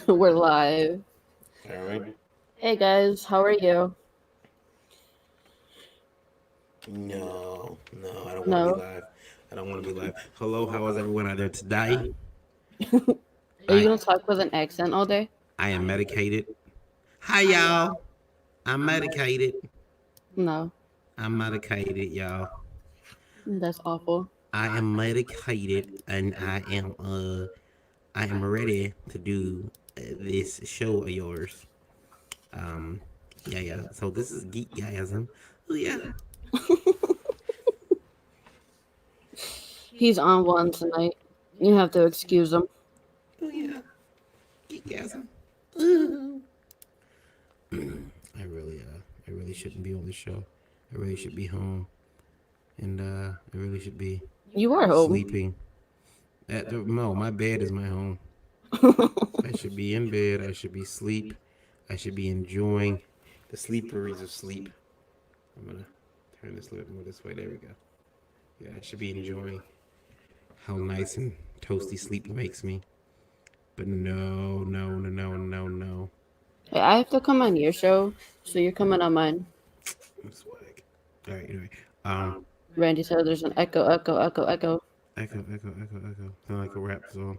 We're live. All right. Hey guys, how are you? No, I don't want to be No. live. I don't want to be live. Hello, how is everyone out there today? Are you I gonna talk with an accent all day? I am medicated. Hi y'all. I'm medicated. No. I'm medicated, y'all. That's awful. I am medicated, and I am ready to do this show of yours. Um, yeah. So this is GEEKGASM. Oh yeah. He's on one tonight. You have to excuse him. Oh yeah. GEEKGASM. Ooh. I really shouldn't be on the show. I really should be home, and I really should be You are home. sleeping. No, my bed is my home. I should be in bed. I should be asleep. I should be enjoying the sleeperies of sleep. I'm gonna turn this a little bit more this way. There we go. Yeah, I should be enjoying how nice and toasty sleep makes me. But no. Hey, I have to come on your show, so you're coming on mine. I'm swag. All right. Anyway, um, Randy said there's an echo, echo, echo, echo. echo. Sound like a rap song.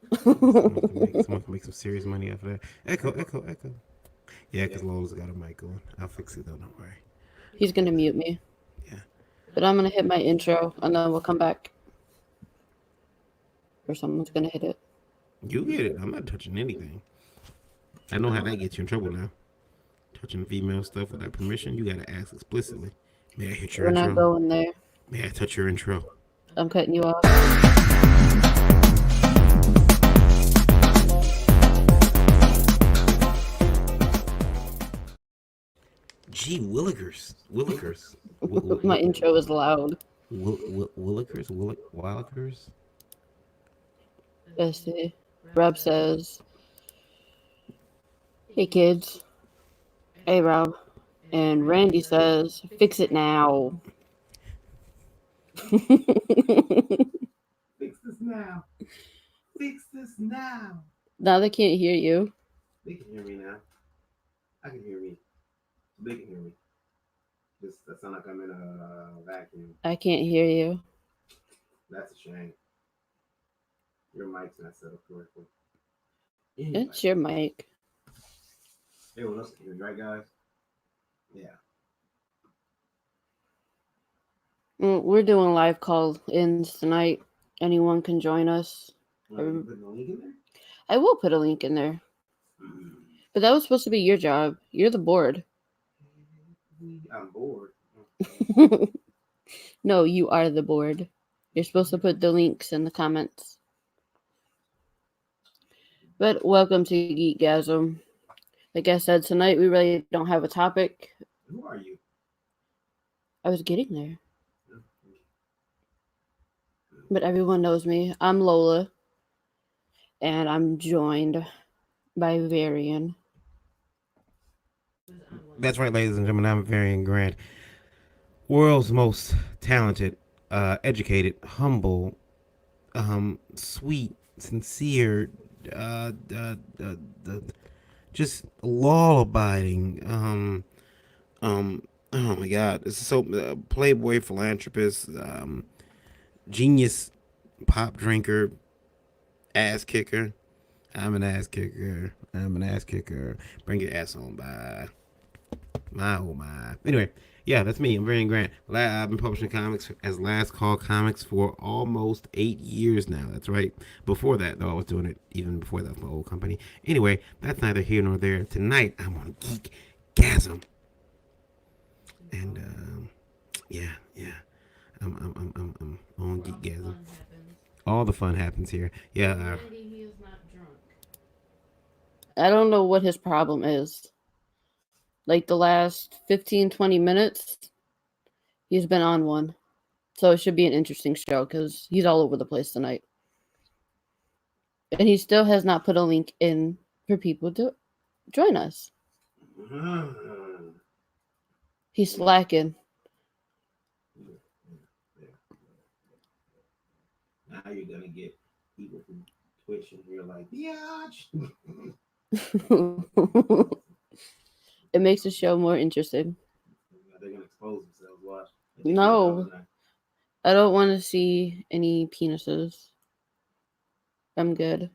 He's Someone can make some serious money off of that. Echo. Yeah, because Lola's got a mic on. I'll fix it though. Don't worry. gonna mute me. Yeah. But I'm gonna hit my intro and then we'll come back. Or someone's gonna hit it. You get it. I'm not touching anything. I know how that gets you in trouble now. Touching female stuff without permission, you gotta ask explicitly. May I hit your We're not intro? going there. May I touch your intro? I'm cutting you off. Gee, Willikers. My intro is loud. Willikers? Let's see. Rob says, "Hey kids." Hey Rob. And Randy says, "Fix it now." Fix this now. Fix this now. Now they can't hear you. They can hear me now. I can hear me. They can hear me. Just that sound like I'm in a vacuum. I can't hear you. That's a shame. Your mic's not set up correctly. Anyway, It's your mic. everyone else can hear me, right, guys? Yeah. We're doing live call-ins tonight. Anyone can join us. Are you putting a link in there? I will put a link in there. But that was supposed to be your job. You're the board. I'm bored. No, you are the board. You're supposed to put the links in the comments. But welcome to GEEKGASM. Like I said, tonight we really don't have a topic. Who are you? I was getting there. But everyone knows me. I'm Lola. And I'm joined by Varian. That's right, ladies and gentlemen. I'm Varian Grant, world's most talented, educated, humble, sweet, sincere, uh, uh, uh, uh, just law-abiding. Oh my God, this is so playboy philanthropist, genius, pop drinker, ass kicker. I'm an ass kicker. Bring your ass on by. My oh my. Anyway, yeah, that's me. I'm Varian Grant. I've been publishing comics as Last Call Comics for almost 8 years now. That's right. Before that, though, I was doing it even before that with my old company. Anyway, that's neither here nor there. Tonight, I'm on GEEKGASM. And, yeah. I'm on GEEKGASM. All the fun happens here. Yeah. I don't know what his problem is. Like the last 15, 20 minutes, he's been on one. So it should be an interesting show because he's all over the place tonight. And he still has not put a link in for people to join us. He's slacking. Now you're gonna get people who Twitch and you're like, biatch. It makes the show more interesting. They're gonna expose themselves. Watch. No, I don't want to see any penises. I'm good.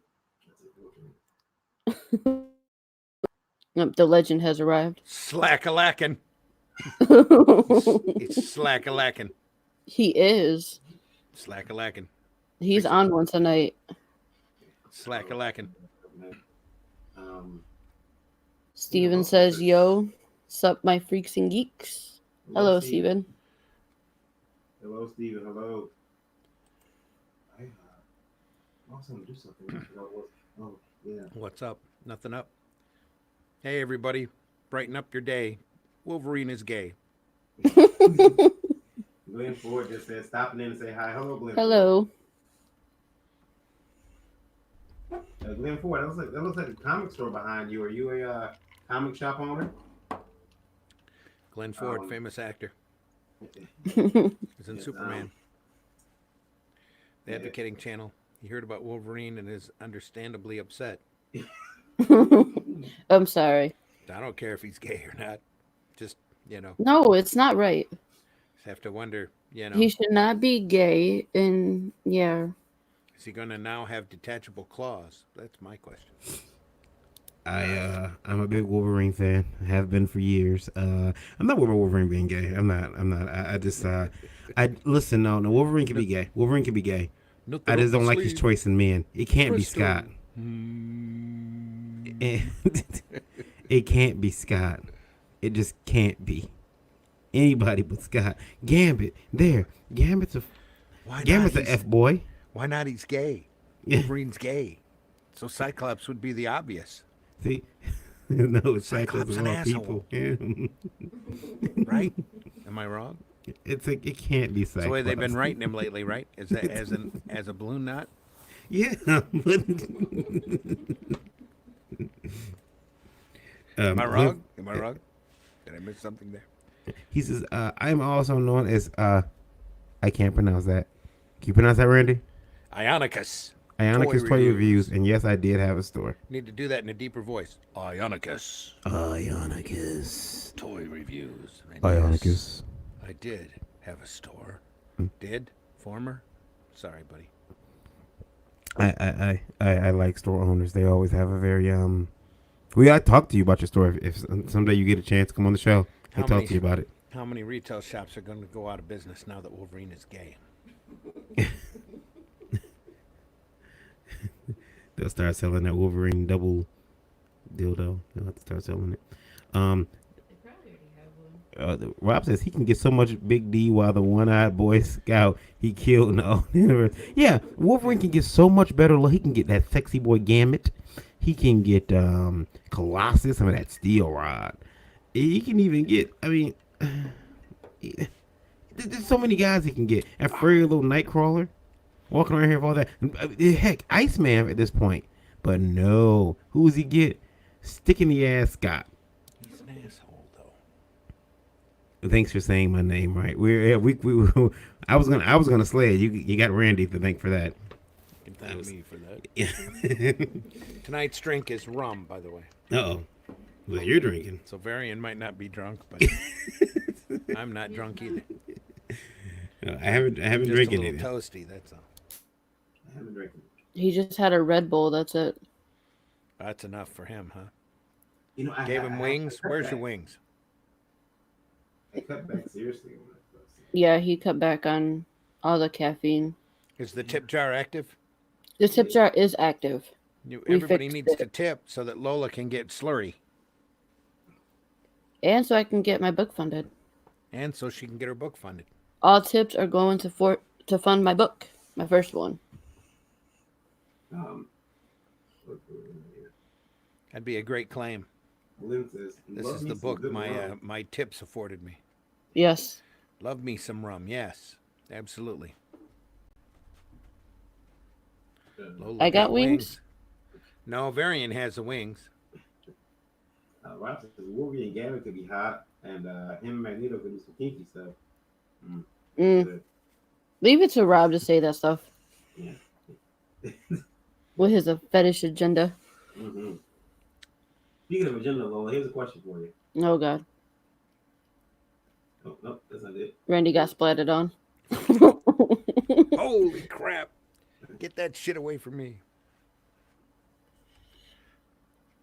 The legend has arrived. Slack-a-lackin'. It's slack-a-lackin'. He is. Slack-a-lackin'. He's on one tonight. Slack-a-lackin'. Steven says, yo, sup my freaks and geeks. Hello, Steven. Hello, Steven. Hello. I also want to do something. Oh, yeah. What's up? Nothing up. Hey, everybody. Brighten up your day. Wolverine is gay. Glenn Ford just said, stopping in and say hi. Hello, Glenn. Hello. Glenn Ford, that looks like a comic store behind you. Are you a comic shop owner? Glenn Ford, famous actor. He's in Superman. The Advocating Channel. He heard about Wolverine and is understandably upset. I'm sorry. I don't care if he's gay or not. Just, No, it's not right. Just have to wonder, He should not be gay, and yeah. Is he going to now have detachable claws? That's my question. I'm a big Wolverine fan. I have been for years. I'm not worried about Wolverine being gay. I'm not. I just listen. No, Wolverine can be gay. Wolverine can be gay. I just don't like his choice in men. It can't be Scott. It can't be Scott. It just can't be anybody but Scott. Gambit, there. Gambit's a F boy. Why not? He's gay. Wolverine's gay. So Cyclops would be the obvious. See, no, Cyclops an asshole. Right? Am I wrong? It can't be Cyclops. That's the way they've been writing him lately, right? As a balloon knot. Yeah. Am I wrong? Am I wrong? Did I miss something there? He says, I'm also known as I can't pronounce that. Can you pronounce that, Randy? Ionicus. Ionicus Toy Reviews, and yes, I did have a store. Need to do that in a deeper voice. Ionicus. Ionicus. Toy Reviews. Ionicus. Yes, I did have a store. Did? Former? Sorry, buddy. I like store owners. They always have a very we gotta talk to you about your store. If someday you get a chance, come on the show. I'll talk to you about it. How many retail shops are going to go out of business now that Wolverine is gay? They'll start selling that Wolverine double dildo. They'll have to start selling it. They probably already have one. Rob says he can get so much Big D while the one-eyed Boy Scout he killed in the universe. Yeah, Wolverine can get so much better. He can get that sexy boy Gambit. He can get Colossus, some of that steel rod. He can even get, there's so many guys he can get. And furry little Nightcrawler walking around here with all that. Heck, Iceman at this point. But no, who does he get? Stick in the ass Scott. He's an asshole, though. Thanks for saying my name right. I was gonna slay it. You got Randy to thank for that. You can thank me for that. Yeah. Tonight's drink is rum, by the way. Uh-oh. Well, you're drinking. So Varian might not be drunk, but I'm not drunk either. No, I haven't drinking it. Just a little toasty, that's all. I haven't drinking. He just had a Red Bull, that's it. That's enough for him, huh? Gave him wings? Where's your wings? I cut back seriously. Yeah, he cut back on all the caffeine. Is the tip jar active? The tip jar is active. Everybody needs to tip so that Lola can get slurry. And so I can get my book funded. And so she can get her book funded. All tips are going to fund my book, my first one. That'd be a great claim. This is the book my tips afforded me. Yes. Love me some rum. Yes, absolutely. Lola I got wings. No, Varian has the wings. Rob says Wolverine and Gambit could be hot, and him and Magneto could do some kinky stuff. Leave it to Rob to say that stuff. Yeah. with his fetish agenda. Mm-hmm. Speaking of agenda, Lola, here's a question for you. Oh God, Oh, no, that's not it. Randy got splattered on. Holy crap! Get that shit away from me.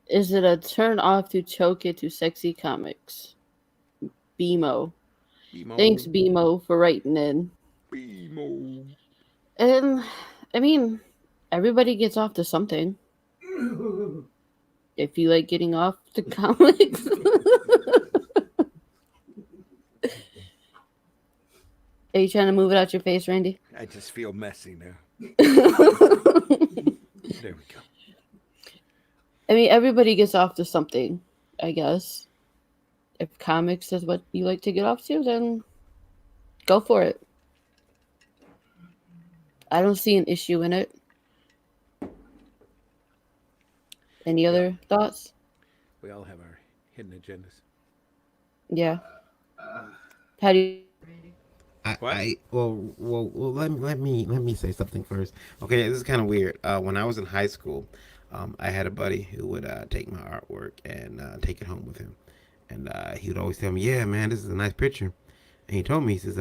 Is it a turn off to choke it to sexy comics? BMO. BMO. Thanks, BMO, for writing in. BMO. And I mean, everybody gets off to something. If you like getting off to comics. Are you trying to move it out your face, Randy? I just feel messy now. There we go. I mean, everybody gets off to something, I guess. If comics is what you like to get off to, then go for it. I don't see an issue in it. Any other thoughts? We all have our hidden agendas. Yeah. How do you? Let me say something first. Okay, this is kind of weird. When I was in high school, I had a buddy who would take my artwork and take it home with him, and he would always tell me, "Yeah, man, this is a nice picture." And he told me, he says,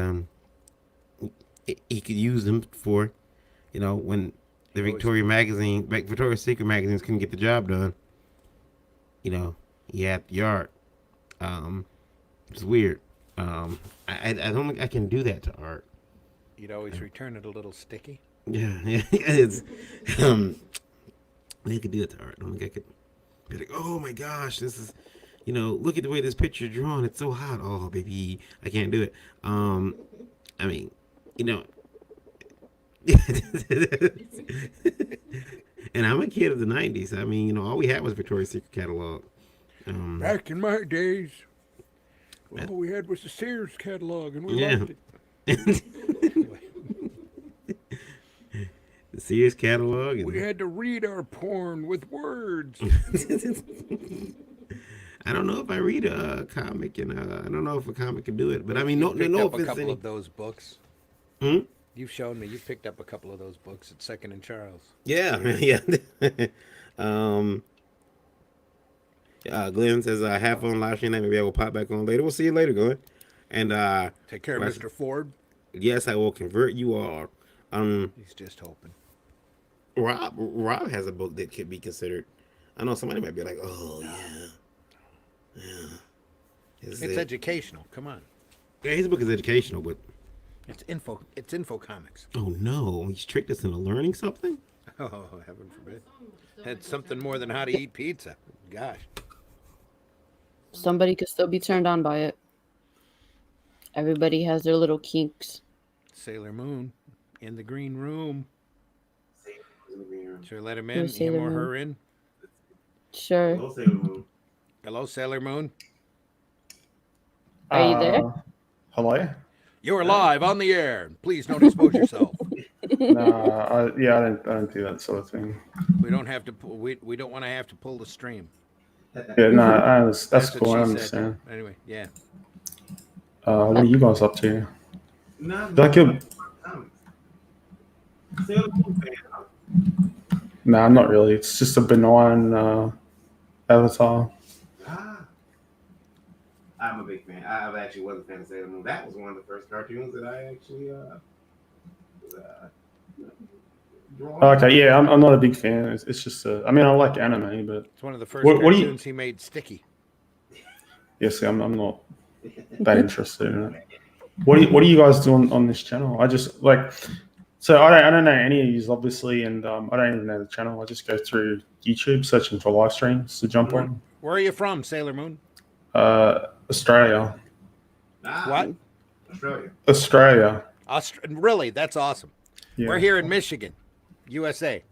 he could use them for, when the Victoria's Secret magazines couldn't get the job done. He had the art. It's weird. I don't think I can do that to art. You'd always return it a little sticky. Yeah, it's I could do it to art. I don't think I could be like, oh my gosh, this is, look at the way this picture is drawn. It's so hot. Oh baby, I can't do it. I mean, and I'm a kid of the '90s. I mean, all we had was Victoria's Secret catalog. Back in my days, all we had was the Sears catalog, and we loved it. The Sears catalog. And we had to read our porn with words. I don't know if I read a comic, and I don't know if a comic can do it. But I mean, no up a offense. couple of those books. Hmm? You've shown me. You picked up a couple of those books at Second and Charles. Yeah, yeah. Glenn says, "Have fun live stream. Maybe I will pop back on later. We'll see you later, Glenn." And take care, Mr. Ford. Yes, I will convert you all. He's just hoping. Rob has a book that could be considered. I know somebody might be like, "Oh yeah." It's educational. Come on. Yeah, his book is educational, but it's info. It's info comics. Oh no, he's tricked us into learning something. Oh, heaven forbid! It's something more than how to eat pizza. Gosh. Somebody could still be turned on by it. Everybody has their little kinks. Sailor Moon in the green room. Should I let him in? Who's Him Sailor or Moon? her in? Sure. Hello, Sailor Moon. Hello, Sailor Moon. Are you there? Hello? You're live on the air. Please don't expose yourself. I don't do that sort of thing. We don't have to. We don't want to have to pull the stream. Yeah, no, that's what cool. I she understand. said. Anyway, yeah. What are you guys up to? Not Like a, Sailor Moon fan. nah, not really. It's just a benign avatar. I'm a big fan. I actually was a fan of Sailor Moon. That was one of the first cartoons that I actually drawn. Okay, yeah, I'm not a big fan. It's just, I mean, I like anime, but It's one of the first What do you- cartoons he made sticky. yes, I'm not that interested in it. What do you guys do on this channel? I just like, so I don't know any of these obviously, and I don't even know the channel. I just go through YouTube searching for live streams to jump on. Where are you from, Sailor Moon? Australia. What? Australia. Really? That's awesome. Yeah. We're here in Michigan, USA.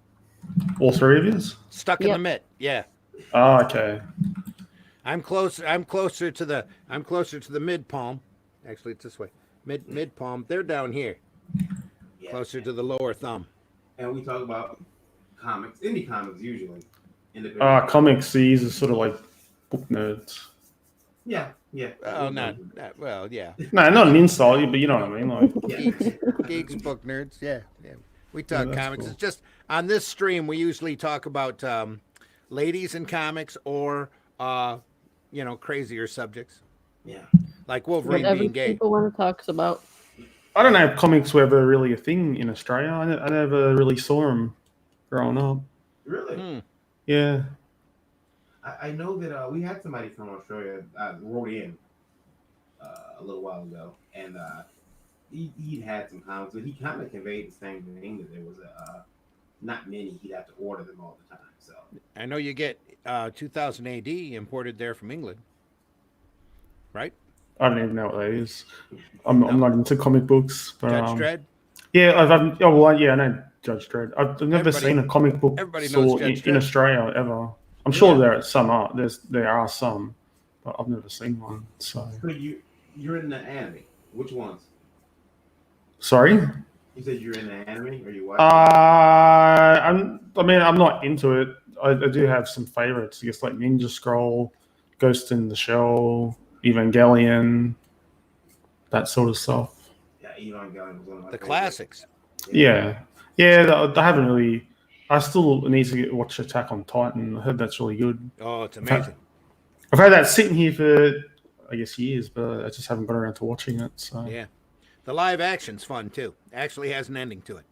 All three of yous? Stuck in the mitt. Yeah. Oh, okay. I'm closer to the mid palm. Actually, it's this way. Mid palm. They're down here. Closer to the lower thumb. And we talk about comics, indie comics usually. Comics, these are sort of like book nerds. Yeah. Oh, not well, yeah. No, not an insult, but you know what I mean. Like, Geeks, book nerds. Yeah. We talk that's comics. cool. It's just on this stream we usually talk about ladies in comics or crazier subjects Yeah. like Wolverine Whatever being gay. people want to talk about. I don't know if comics were ever really a thing in Australia. I never really saw them growing up. Really? Hmm. Yeah. I know that we had somebody from Australia wrote in a little while ago, and he had some comments, but he kind of conveyed the same thing that there was not many. He'd have to order them all the time. So I know you get 2000 AD imported there from England, right? I don't even know what that is. I'm not into comic books, but Judge Dredd. yeah, I know Judge Dredd. I've never seen a comic book everybody knows store Judge in Dredd. Australia ever. I'm sure Yeah. there are some, but I've never seen one. So you're in the anime. Which ones? sorry. You said you're in the anime, or you watching? I'm not into it. I do have some favorites. I guess like Ninja Scroll, Ghost in the Shell, Evangelion, that sort of stuff. Yeah, Evangelion was one of my The favorites. classics. Yeah. I haven't really. I still need to watch Attack on Titan. I heard that's really good. Oh, it's amazing. I've had that sitting here for, I guess, years, but I just haven't got around to watching it. So Yeah. The live action's fun too. Actually has an ending to it.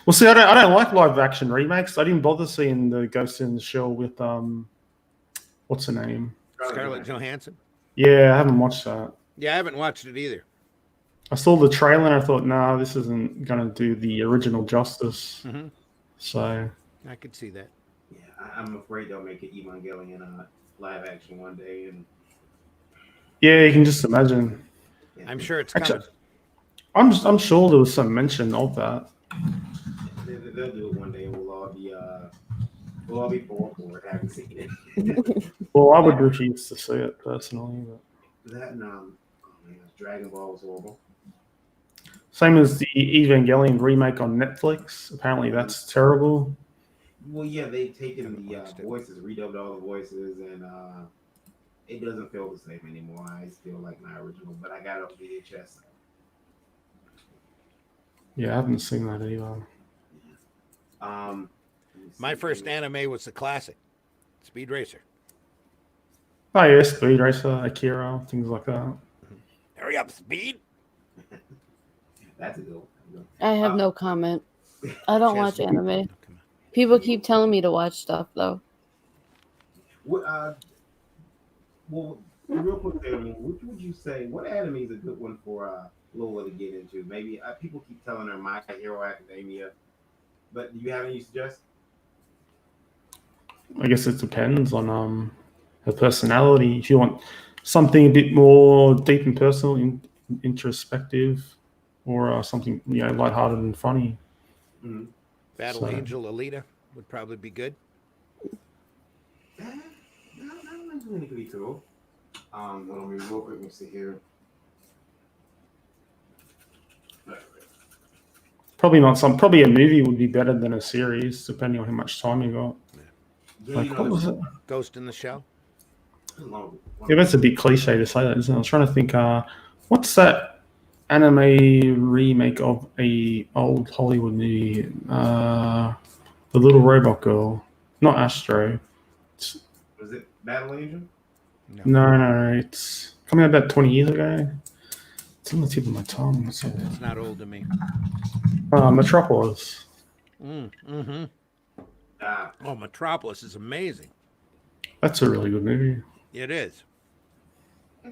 well, see, I don't like live action remakes. I didn't bother seeing the Ghost in the Shell with what's her name? Scarlett Johansson. Yeah, I haven't watched that. Yeah, I haven't watched it either. I saw the trailer and I thought, nah, this isn't gonna do the original justice. Mm-hmm. So I could see that. Yeah, I'm afraid they'll make it Evangelion live action one day, and yeah, you can just imagine. yeah, I'm sure it's coming. Actually, I'm sure there was some mention of that. they'll do it one day, and we'll all be bored for it. Haven't seen it. Well, I would refuse to see it personally. But That and Dragon Ball was horrible. same as the Evangelion remake on Netflix. Apparently, that's terrible. Well, yeah, they've taken the voices, redubbed all the voices, and it doesn't feel the same anymore. I still like my original, but I got it on VHS. Yeah, I haven't seen that either. My first anime was the classic, Speed Racer. Oh yeah, Speed Racer, Akira, things like that. Hurry up, Speed! That's a good one. I have no comment. I don't watch anime. People keep telling me to watch stuff though. What? Well, real quick, there, what would you say? What anime is a good one for Lola to get into? Maybe people keep telling her My Hero Academia, but do you have any suggestions? I guess it depends on her personality. If you want something a bit more deep and personal, introspective, or something lighthearted and funny. Mm-hmm. Battle Angel Alita would probably be good. That one's really pretty cool. Let me real quick. Let me see here. Probably not some. Probably a movie would be better than a series, depending on how much time you got. Yeah, Like, what was it? Ghost in the Shell. Yeah, that's a bit cliche to say that, isn't it? I was trying to think. What's that anime remake of a old Hollywood movie? The little robot girl, not Astro. Was it Battle Angel? No, it's coming out about 20 years ago. It's on the tip of my tongue. It's not old to me. Metropolis. Mm-hmm. Oh, Metropolis is amazing. That's a really good movie. It is. I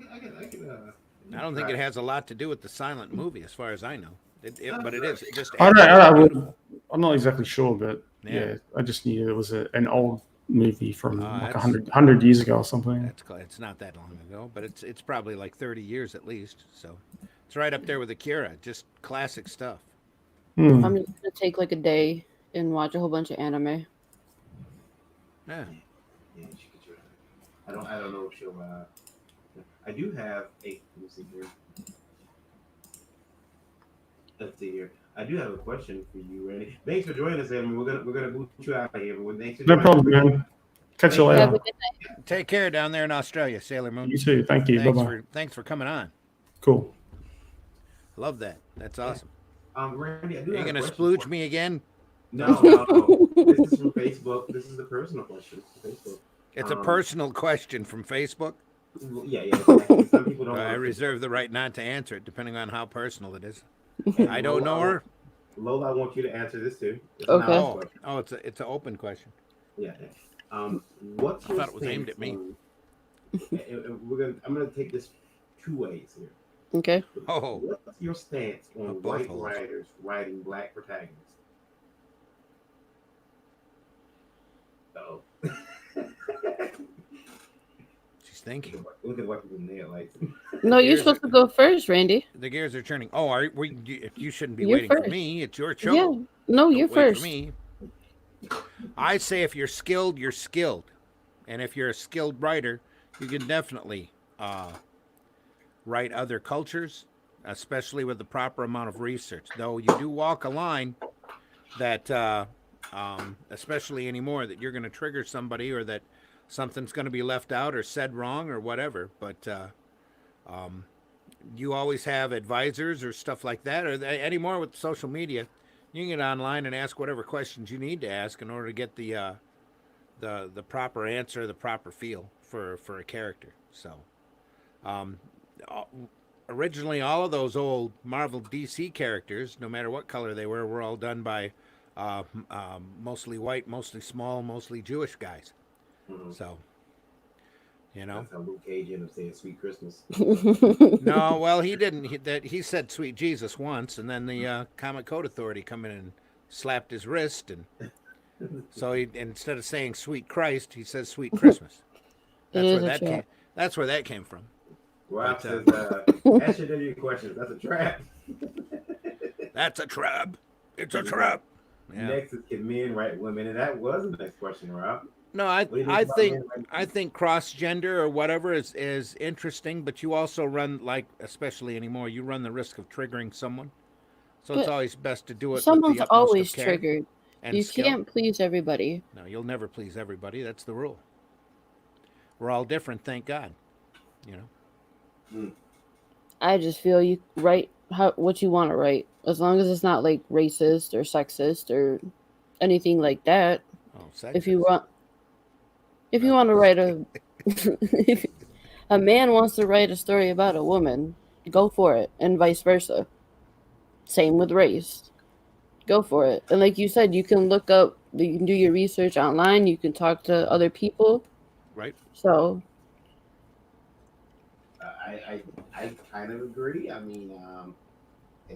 don't think it has a lot to do with the silent movie, as far as I know. But it is. It just I'm not exactly sure, but Yeah. I just knew it was an old movie from like that's- 100 years ago or something. it's not that long ago, but it's probably like 30 years at least. So it's right up there with Akira. Just classic stuff. Hmm. I'm just gonna take like a day and watch a whole bunch of anime. Yeah. Yeah, she could try that. I don't know if she'll. I do have a. Let me see here. Let's see here. I do have a question for you, Randy. Thanks for joining us, Edmund. We're gonna boot you out of here, but thanks for No joining problem, man. Catch you Have a later. good night. Take care down there in Australia, Sailor Moon. You too. Thank you. Bye bye. Thanks for coming on. Cool. Love that. That's awesome. Randy, I do Are you have a gonna question splooge for me again? No, no. This is from Facebook. This is the personal question from Facebook. It's a Um, personal question from Facebook. yeah, exactly. Some people don't I want to. reserve the right not to answer it, depending on how personal it is. And I don't know Lola, her. Lola, I want you to answer this too. It's an Okay. honest Oh, question. oh, it's an open question. Yeah. Yeah. What's I your thought it was aimed stance at me. on? I'm gonna take this two ways here. Okay. Oh, What's your stance on Up both white holes. writers writing black protagonists? Oh. she's thinking. Look at what people nail like. No, you're Gears supposed are, to go first, Randy. the gears are turning. Oh, you shouldn't be You're waiting for first. me. It's your show. Yeah. No, you're Don't wait for first. me. I say if you're skilled, you're skilled. And if you're a skilled writer, you can definitely write other cultures, especially with the proper amount of research. Though you do walk a line that, especially anymore, that you're going to trigger somebody or that something's going to be left out or said wrong or whatever. But you always have advisors or stuff like that, or anymore with social media. You can get online and ask whatever questions you need to ask in order to get the proper answer, the proper feel for a character. So, originally, all of those old Marvel DC characters, no matter what color they were all done by mostly white, mostly small, mostly Jewish guys. Mhm. So, you know. That's how Luke Cage ended up saying "Sweet Christmas." No, well, he didn't. He said "Sweet Jesus" once, and then the Comic Code Authority come in and slapped his wrist, and so he, instead of saying "Sweet Christ," he says "Sweet Christmas." It That's is where a that trap. came. That's where that came from. Rob But, says, "Ask your questions. That's a trap." That's a trap. It's a trap. Yeah. Next is can men write women, and that was the next question, Rob. No, What do you I about think men writing- I think cross gender or whatever is interesting, but you also run, like, especially anymore, you run the risk of triggering someone. So it's But always best to do it with someone's the utmost always of care triggered. and You skill. can't please everybody. No, you'll never please everybody. That's the rule. We're all different, thank God. You know. I just feel you write what you want to write, as long as it's not like racist or sexist or anything like that. Oh, If you sexist. want, if you want to write if a man wants to write a story about a woman, go for it, and vice versa. Same with race. Go for it. And like you said, you can look up, you can do your research online, you can talk to other people. Right. So, I kind of agree. I mean,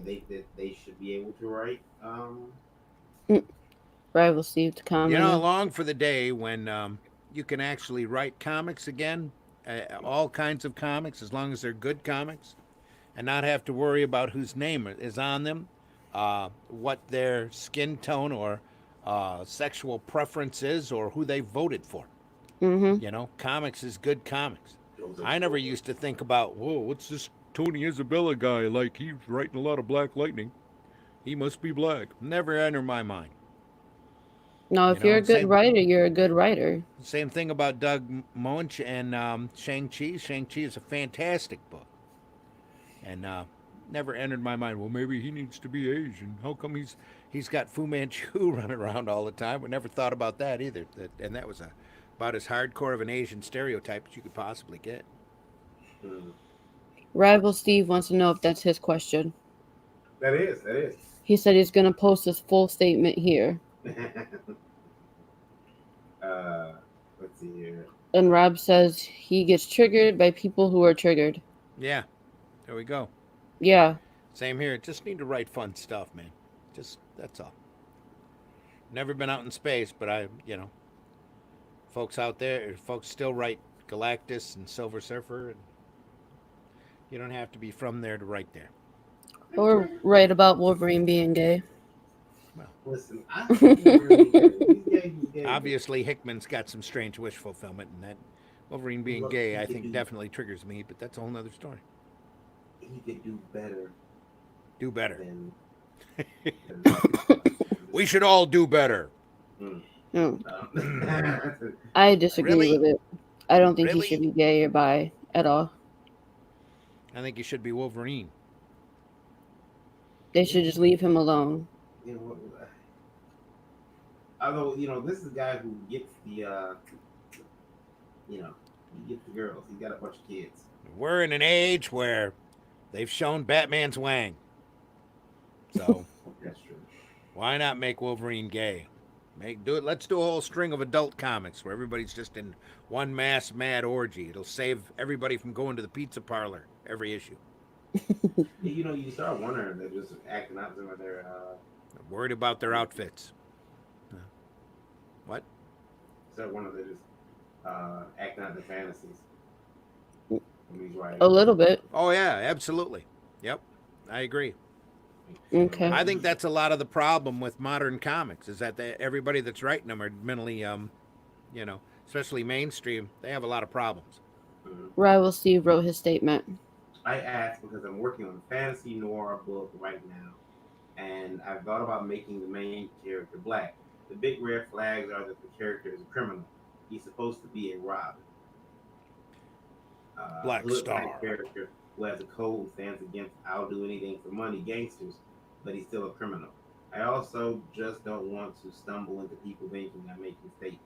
they should be able to write. Rival Steve to comment. You know, I long for the day when you can actually write comics again, all kinds of comics, as long as they're good comics, and not have to worry about whose name is on them, what their skin tone or sexual preference is, or who they voted for. Mm-hmm. You know, comics is good comics. I never used to think about, whoa, what's this Tony Isabella guy like? He's writing a lot of Black Lightning. He must be black. Never entered my mind. No, if you're a good writer, you're a good writer. Same thing about Doug Moench and Shang-Chi. Shang-Chi is a fantastic book. And never entered my mind, well, maybe he needs to be Asian. How come he's got Fu Manchu running around all the time? We never thought about that either. And that was about as hardcore of an Asian stereotype as you could possibly get. Rival Steve wants to know if that's his question. That is. He said he's going to post his full statement here. Let's see here. And Rob says he gets triggered by people who are triggered. Yeah, there we go. Yeah. Same here. Just need to write fun stuff, man. Just, that's all. Never been out in space, but folks out there, folks still write Galactus and Silver Surfer, and you don't have to be from there to write there. Or write about Wolverine being gay. Well, listen, I think he's gay. Obviously, Hickman's got some strange wish fulfillment, and that Wolverine being gay, I think, definitely triggers me, but that's a whole other story. He could do better. Do better. Than We should all do better. I disagree Really? with it. I don't think Really? he should be gay or bi at all. I think you should be Wolverine. They should just leave him alone. You know, although this is a guy who gets the he gets the girls. He's got a bunch of kids. We're in an age where they've shown Batman's wang. So That's true. why not make Wolverine gay? Let's do a whole string of adult comics where everybody's just in one mass mad orgy. It'll save everybody from going to the pizza parlor every issue. You start wondering if they're just acting out some of their. Worried about their outfits. What? Start wondering if they're just acting out their fantasies. When he's writing. A little bit. Oh yeah, absolutely. Yep, I agree. Okay. I think that's a lot of the problem with modern comics is that everybody that's writing them are mentally, especially mainstream. They have a lot of problems. Rival Steve wrote his statement. I asked because I'm working on a fantasy noir book right now, and I've thought about making the main character black. The big red flags are that the character is a criminal. He's supposed to be a Robin. Black Star. Character who has a code stands against "I'll do anything for money" gangsters, but he's still a criminal. I also just don't want to stumble into people thinking I'm making statements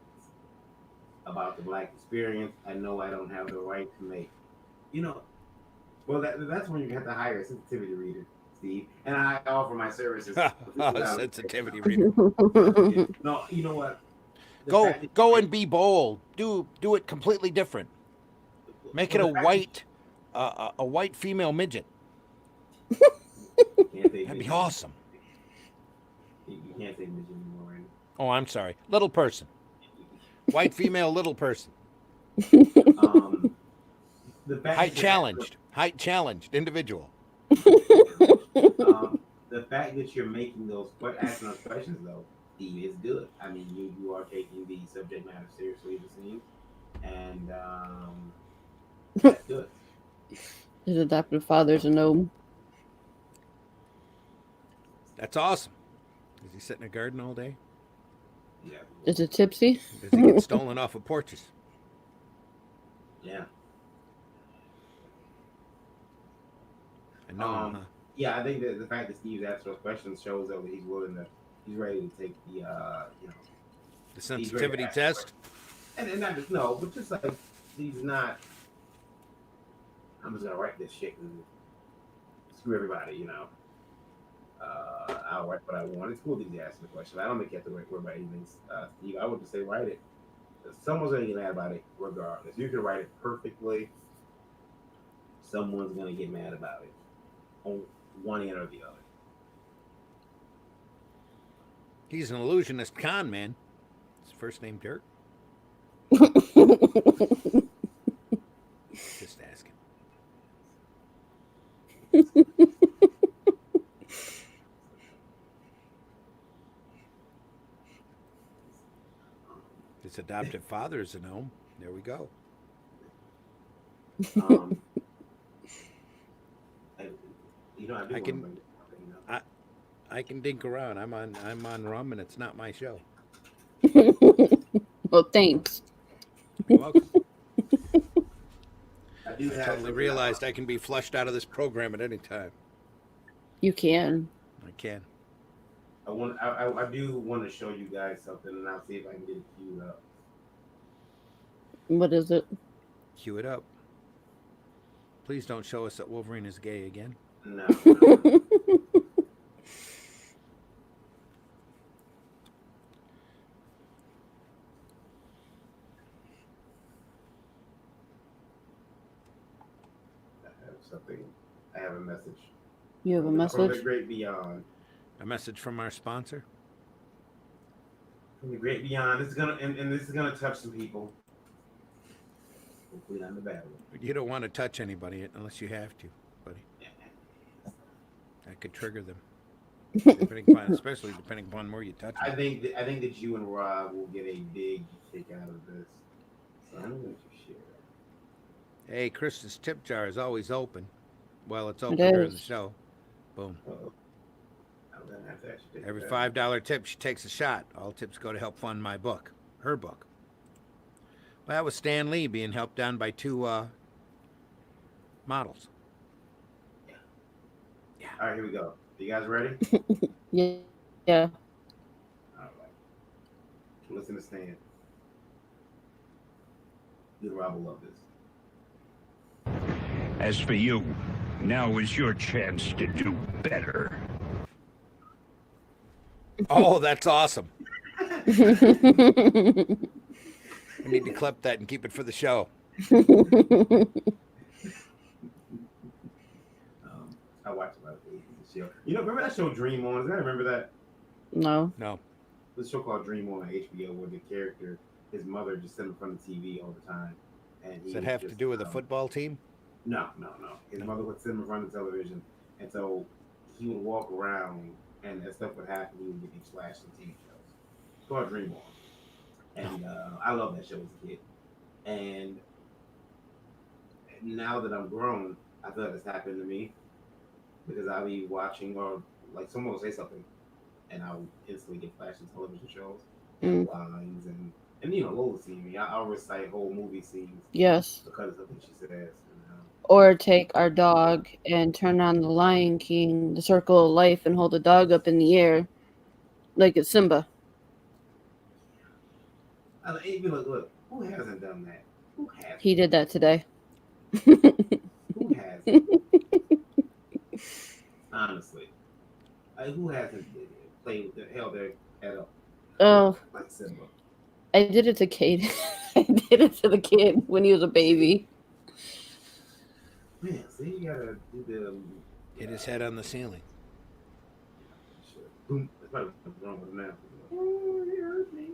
about the black experience I know I don't have the right to make. Well, that's when you have to hire a sensitivity reader, Steve, and I offer my services. Sensitivity reader. No, you know what? Go and be bold. Do it completely different. Make it a white female midget. That'd be awesome. You can't say midget anymore, right? Oh, I'm sorry. Little person. White female little person. Height challenged individual. The fact that you're making asking those questions though, Steve, is good. I mean, you are taking the subject matter seriously, it seems, and that's good. His adoptive father's a gnome. That's awesome. Does he sit in a garden all day? Yeah. Is it tipsy? Does he get stolen off of porches? Yeah. I know. Yeah, I think that the fact that Steve's asked those questions shows that he's ready to take the sensitivity test. And not just but just like he's not. I'm just gonna write this shit and screw everybody, I'll write what I want. It's cool that he's asking the question. I don't think you have to worry about anything, Steve. I would just say write it. Someone's gonna get mad about it regardless. You can write it perfectly. Someone's gonna get mad about it on one end or the other. He's an illusionist con man. His first name Dirk. Just asking. His adoptive father is a gnome. There we go. I can dink around. I'm on rum, and it's not my show. Well, thanks. You're welcome. I totally realized I can be flushed out of this program at any time. You can. I can. I do want to show you guys something, and I'll see if I can get it queued up. What is it? Cue it up. Please don't show us that Wolverine is gay again. No. I have a message. You have a From message? the great beyond. A message from our sponsor. From the great beyond. This is gonna touch some people. Hopefully not in the bad way. You don't want to touch anybody unless you have to, buddy. That could trigger them. Especially depending upon where you touch them. I think that you and Rob will get a big kick out of this. So I'm going to share. Hey, Kristen's tip jar is always open. Well, it's open during the show. Boom. I'm gonna have to actually take Every that. $5 tip, she takes a shot. All tips go to help fund my book, her book. Well, that was Stan Lee being helped on by two models. All right, here we go. You guys ready? Yeah. Yeah. All right. Listen to Stan. You Rob will love this. As for you, now is your chance to do better. Oh, that's awesome. I need to clip that and keep it for the show. I watched about the show. You know, remember that show Dream On? Does anybody remember that? No. No. This show called Dream On HBO, where the character, his mother, just sat in front of the TV all the time, and he Does it was have to just, do with a football team? No. His mother would sit in front of the television, and so he would walk around, and as stuff would happen, he would get these flash on TV shows. It's called Dream On, and I love that show as a kid. And now that I'm grown, I feel like it's happened to me because I'll be watching or like someone will say something, and I'll instantly get flashed in television shows and lines and you know Lola see me. I'll recite whole movie scenes Yes. because of something she says. And, Or take our dog and turn on the Lion King, the circle of life, and hold the dog up in the air like it's Simba. even look, who hasn't done that? Who hasn't? He did that today. Who hasn't? Honestly, who hasn't played with held their head up Oh, like Simba? I did it to Kate. I did it to the kid when he was a baby. Man, see, you gotta do the Hit his head on the ceiling. shit. Boom. That's probably what's wrong with him now. Oh, they hurt me.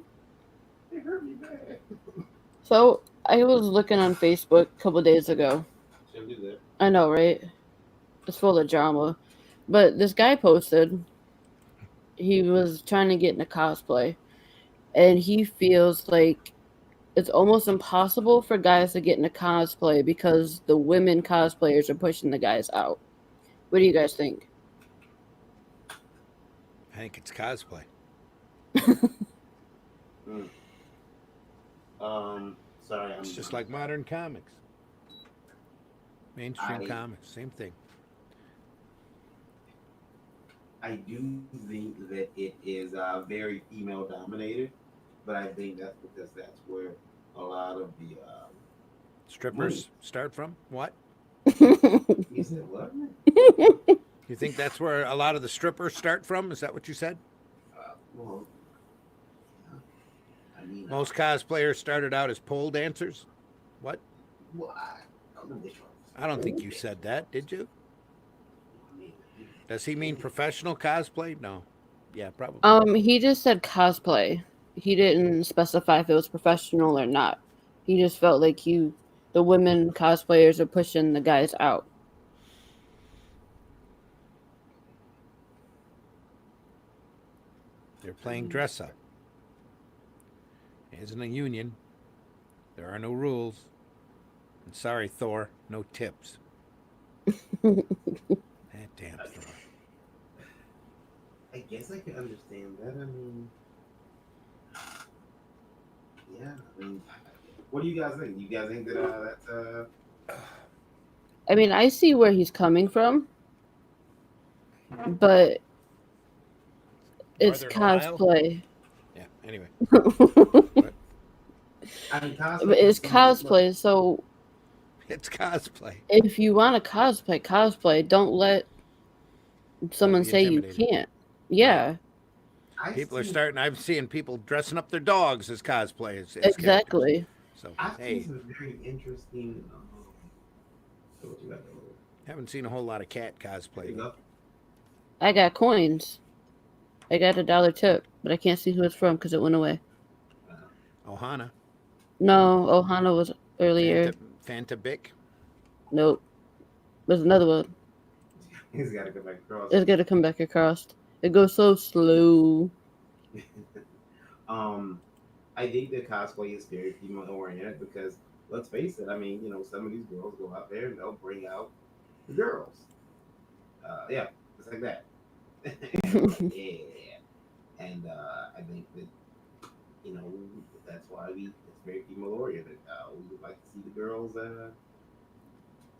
They hurt me bad. So I was looking on Facebook a couple days ago. Shouldn't do that. I know, right? It's full of drama. But this guy posted he was trying to get into cosplay, and he feels like it's almost impossible for guys to get into cosplay because the women cosplayers are pushing the guys out. What do you guys think? I think it's cosplay. Sorry, It's just like modern comics. Mainstream I- comics, same thing. I do think that it is very female dominated, but I think that's because that's where a lot of the Strippers start from? What? you said what? You think that's where a lot of the strippers start from? Is that what you said? Well, I mean, Most cosplayers started out as pole dancers? What? well, I don't know which ones. I don't think you said that, did you? I mean, Does he mean professional cosplay? No. Yeah, probably. He just said cosplay. He didn't specify if it was professional or not. He just felt like the women cosplayers are pushing the guys out. They're playing dress up. It isn't a union. There are no rules. And sorry, Thor, no tips. That damn Thor. I guess I can understand that. I mean, yeah. I mean, what do you guys think? You guys think that that's I mean, I see where he's coming from, but it's Northern Ohio? cosplay. Yeah, anyway. I mean, But it's cosplay, so It's cosplay. if you want to cosplay. Don't let someone be say you intimidated. can't. Yeah, People are starting. I'm seeing people dressing up their dogs as cosplay. As exactly. So, I've hey, seen some very interesting. So what you got there? haven't seen a whole lot of cat There cosplay. you Though. go. I got coins. I got $1 tip, but I can't see who it's from because it went away. Ohana. No, Ohana was earlier. Fanta Bic. Nope. There's another one. He's got to go back across. It's got to come back across. It goes so slow. I think that cosplay is very female oriented because let's face it. I mean, you know, some of these girls go out there and they'll bring out the girls. Yeah, just like that. Yeah, and I think that you know that's why it's very female oriented. We would like to see the girls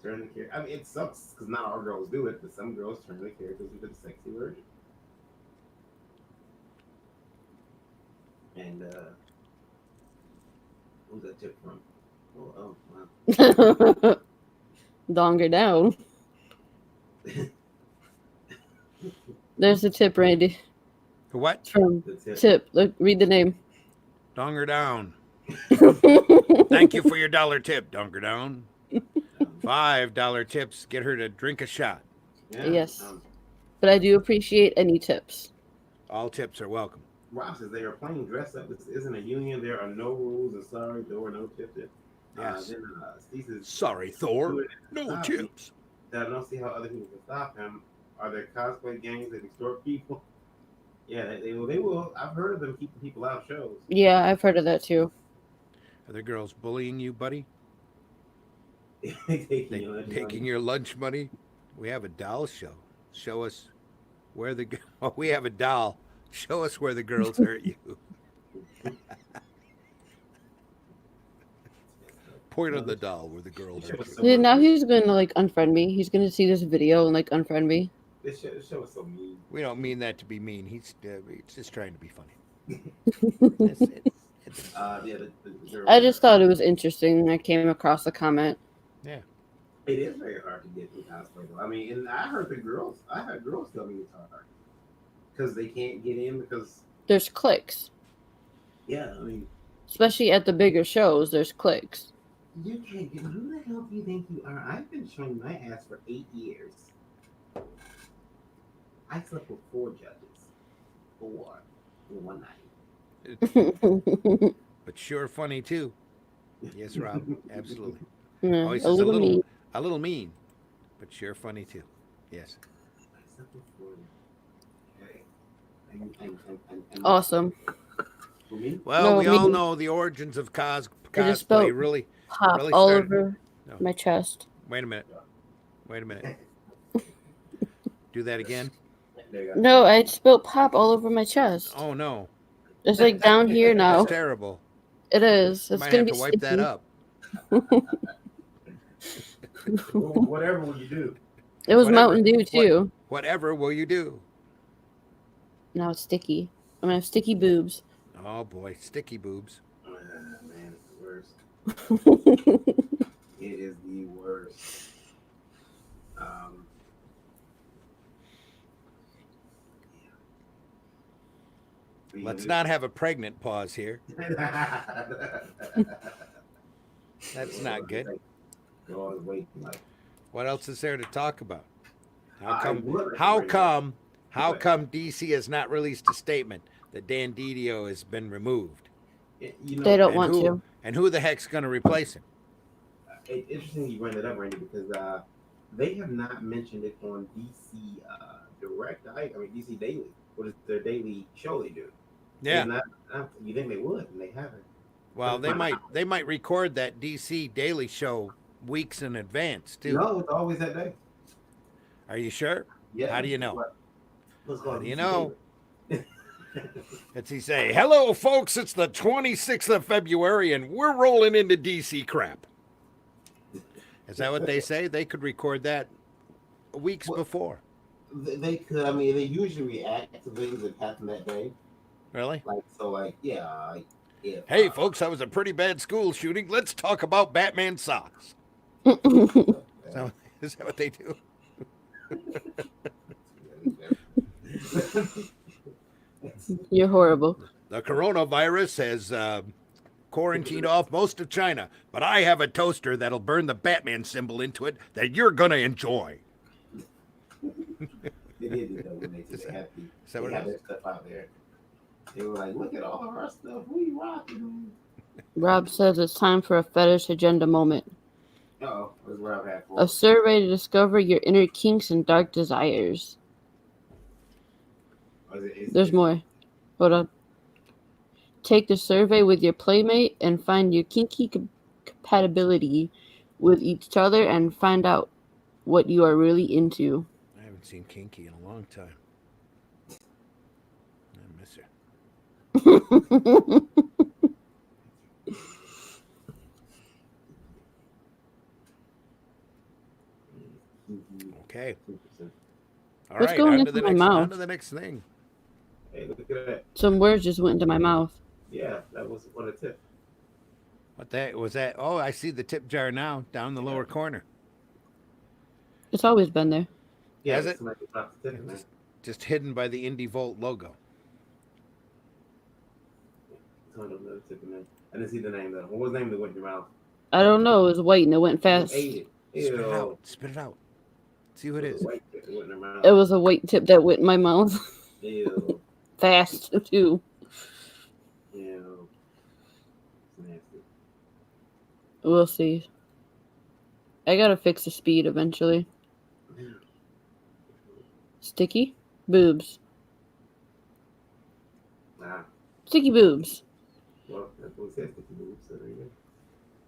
turn the character. I mean, it sucks because not all girls do it, but some girls turn the characters into the sexy version. And who's that tip from? Oh wow. Donger down. There's a tip, Randy. What? It's from The tip. Tip. Look, read the name. Donger down. Thank you for your dollar tip, Donger down. $5 tips get her to drink a shot. Yeah, Yes. But I do appreciate any tips. All tips are welcome. Rob says they are playing dress up. This isn't a union. There are no rules. And sorry, there were no tips. Yes. Then Steve says, Sorry, Thor. No Stop. tips. I don't see how other people can stop him. Are there cosplay gangs that extort people? Yeah, they will. They will. I've heard of them keeping people out of shows. Yeah, I've heard of that too. Are the girls bullying you, buddy? Taking Your lunch money? We have a doll show. Show us where the... Oh, we have a doll. Show us where the girls hurt you. Point on the doll where the girl hurt you. Yeah, now he's going to like unfriend me. He's going to see this video and like unfriend me. This show is so mean. We don't mean that to be mean. He's just trying to be funny. I just thought it was interesting. I came across the comment. Yeah. It is very hard to get in cosplay though. I mean, and I heard girls tell me it's hard because they can't get in because there's clicks. Yeah, I mean, especially at the bigger shows, there's clicks. You can't get. Who the hell do you think you are? I've been showing my ass for 8 years. I slept with 4 judges. 4 in one night. But sure funny too. Yes, Rob. Absolutely. Yeah, Always a little mean, but sure funny too. Yes. Awesome. Well, we all know the origins of cosplay really pop really all started. over my chest. Wait a minute. Do that again. No, I spilled pop all over my chest. Oh no. It's like down here now. That's terrible. It is. It's Might gonna have be to wipe that up. Whatever will you do? It was Mountain Dew too. Whatever will you do? Now it's sticky. I'm gonna have sticky boobs. Oh boy, sticky boobs. Man, it's the worst. It is the worst. Let's not have a pregnant pause here. That's not good. What else is there to talk about? How come DC has not released a statement that Dan Didio has been removed? They don't want to. And who the heck's going to replace him? It's interesting you bring that up, Randy, because they have not mentioned it on DC Direct. I mean, DC Daily. What is their daily show they do? Yeah. You think they would, and they haven't. Well, they might record that DC Daily show weeks in advance too. No, it's always that day. Are you sure? Yeah. How do you know? How do you know? Let's he say, hello, folks. It's the 26th of February, and we're rolling into DC crap. Is that what they say? They could record that weeks before. They could. I mean, they usually react to things that happen that day. Really? Yeah. Folks, that was a pretty bad school shooting. Let's talk about Batman socks. Is that what they do? You're horrible. The coronavirus has quarantined off most of China, but I have a toaster that'll burn the Batman symbol into it that you're going to enjoy. They did do that when they had their stuff out there. They were like, look at all of our stuff. We rocking. Rob says it's time for a fetish agenda moment. Uh-oh. What's Rob have for? A survey to discover your inner kinks and dark desires. There's more. Hold on. Take the survey with your playmate and find your kinky compatibility with each other and find out what you are really into. I haven't seen Kinky in a long time. I miss her. Okay. 2%. All What's right. going On to into the my next. mouth? On to the next thing. Hey, look at that. Some words just went into my mouth. Yeah, that was what a tip. What that was that? Oh, I see the tip jar now down in the lower corner. It's always been there. Yeah, Has but it? somebody dropped the tip in there. Just hidden by the Indie Volt logo. Ton of another tip in there. I didn't see the name though. What was the name that went in your mouth? I don't know. It was white and it went You fast. ate it. Spit it out. Ew. Spit it out. See who it It was is. a white tip that went in her mouth. It was a white tip that went in my mouth. Ew. Fast, too. Ew. It's nasty. We'll see. I gotta fix the speed eventually. Sticky boobs. Nah. Sticky boobs. Well, that's what it says, Sticky Boobs. So there you go.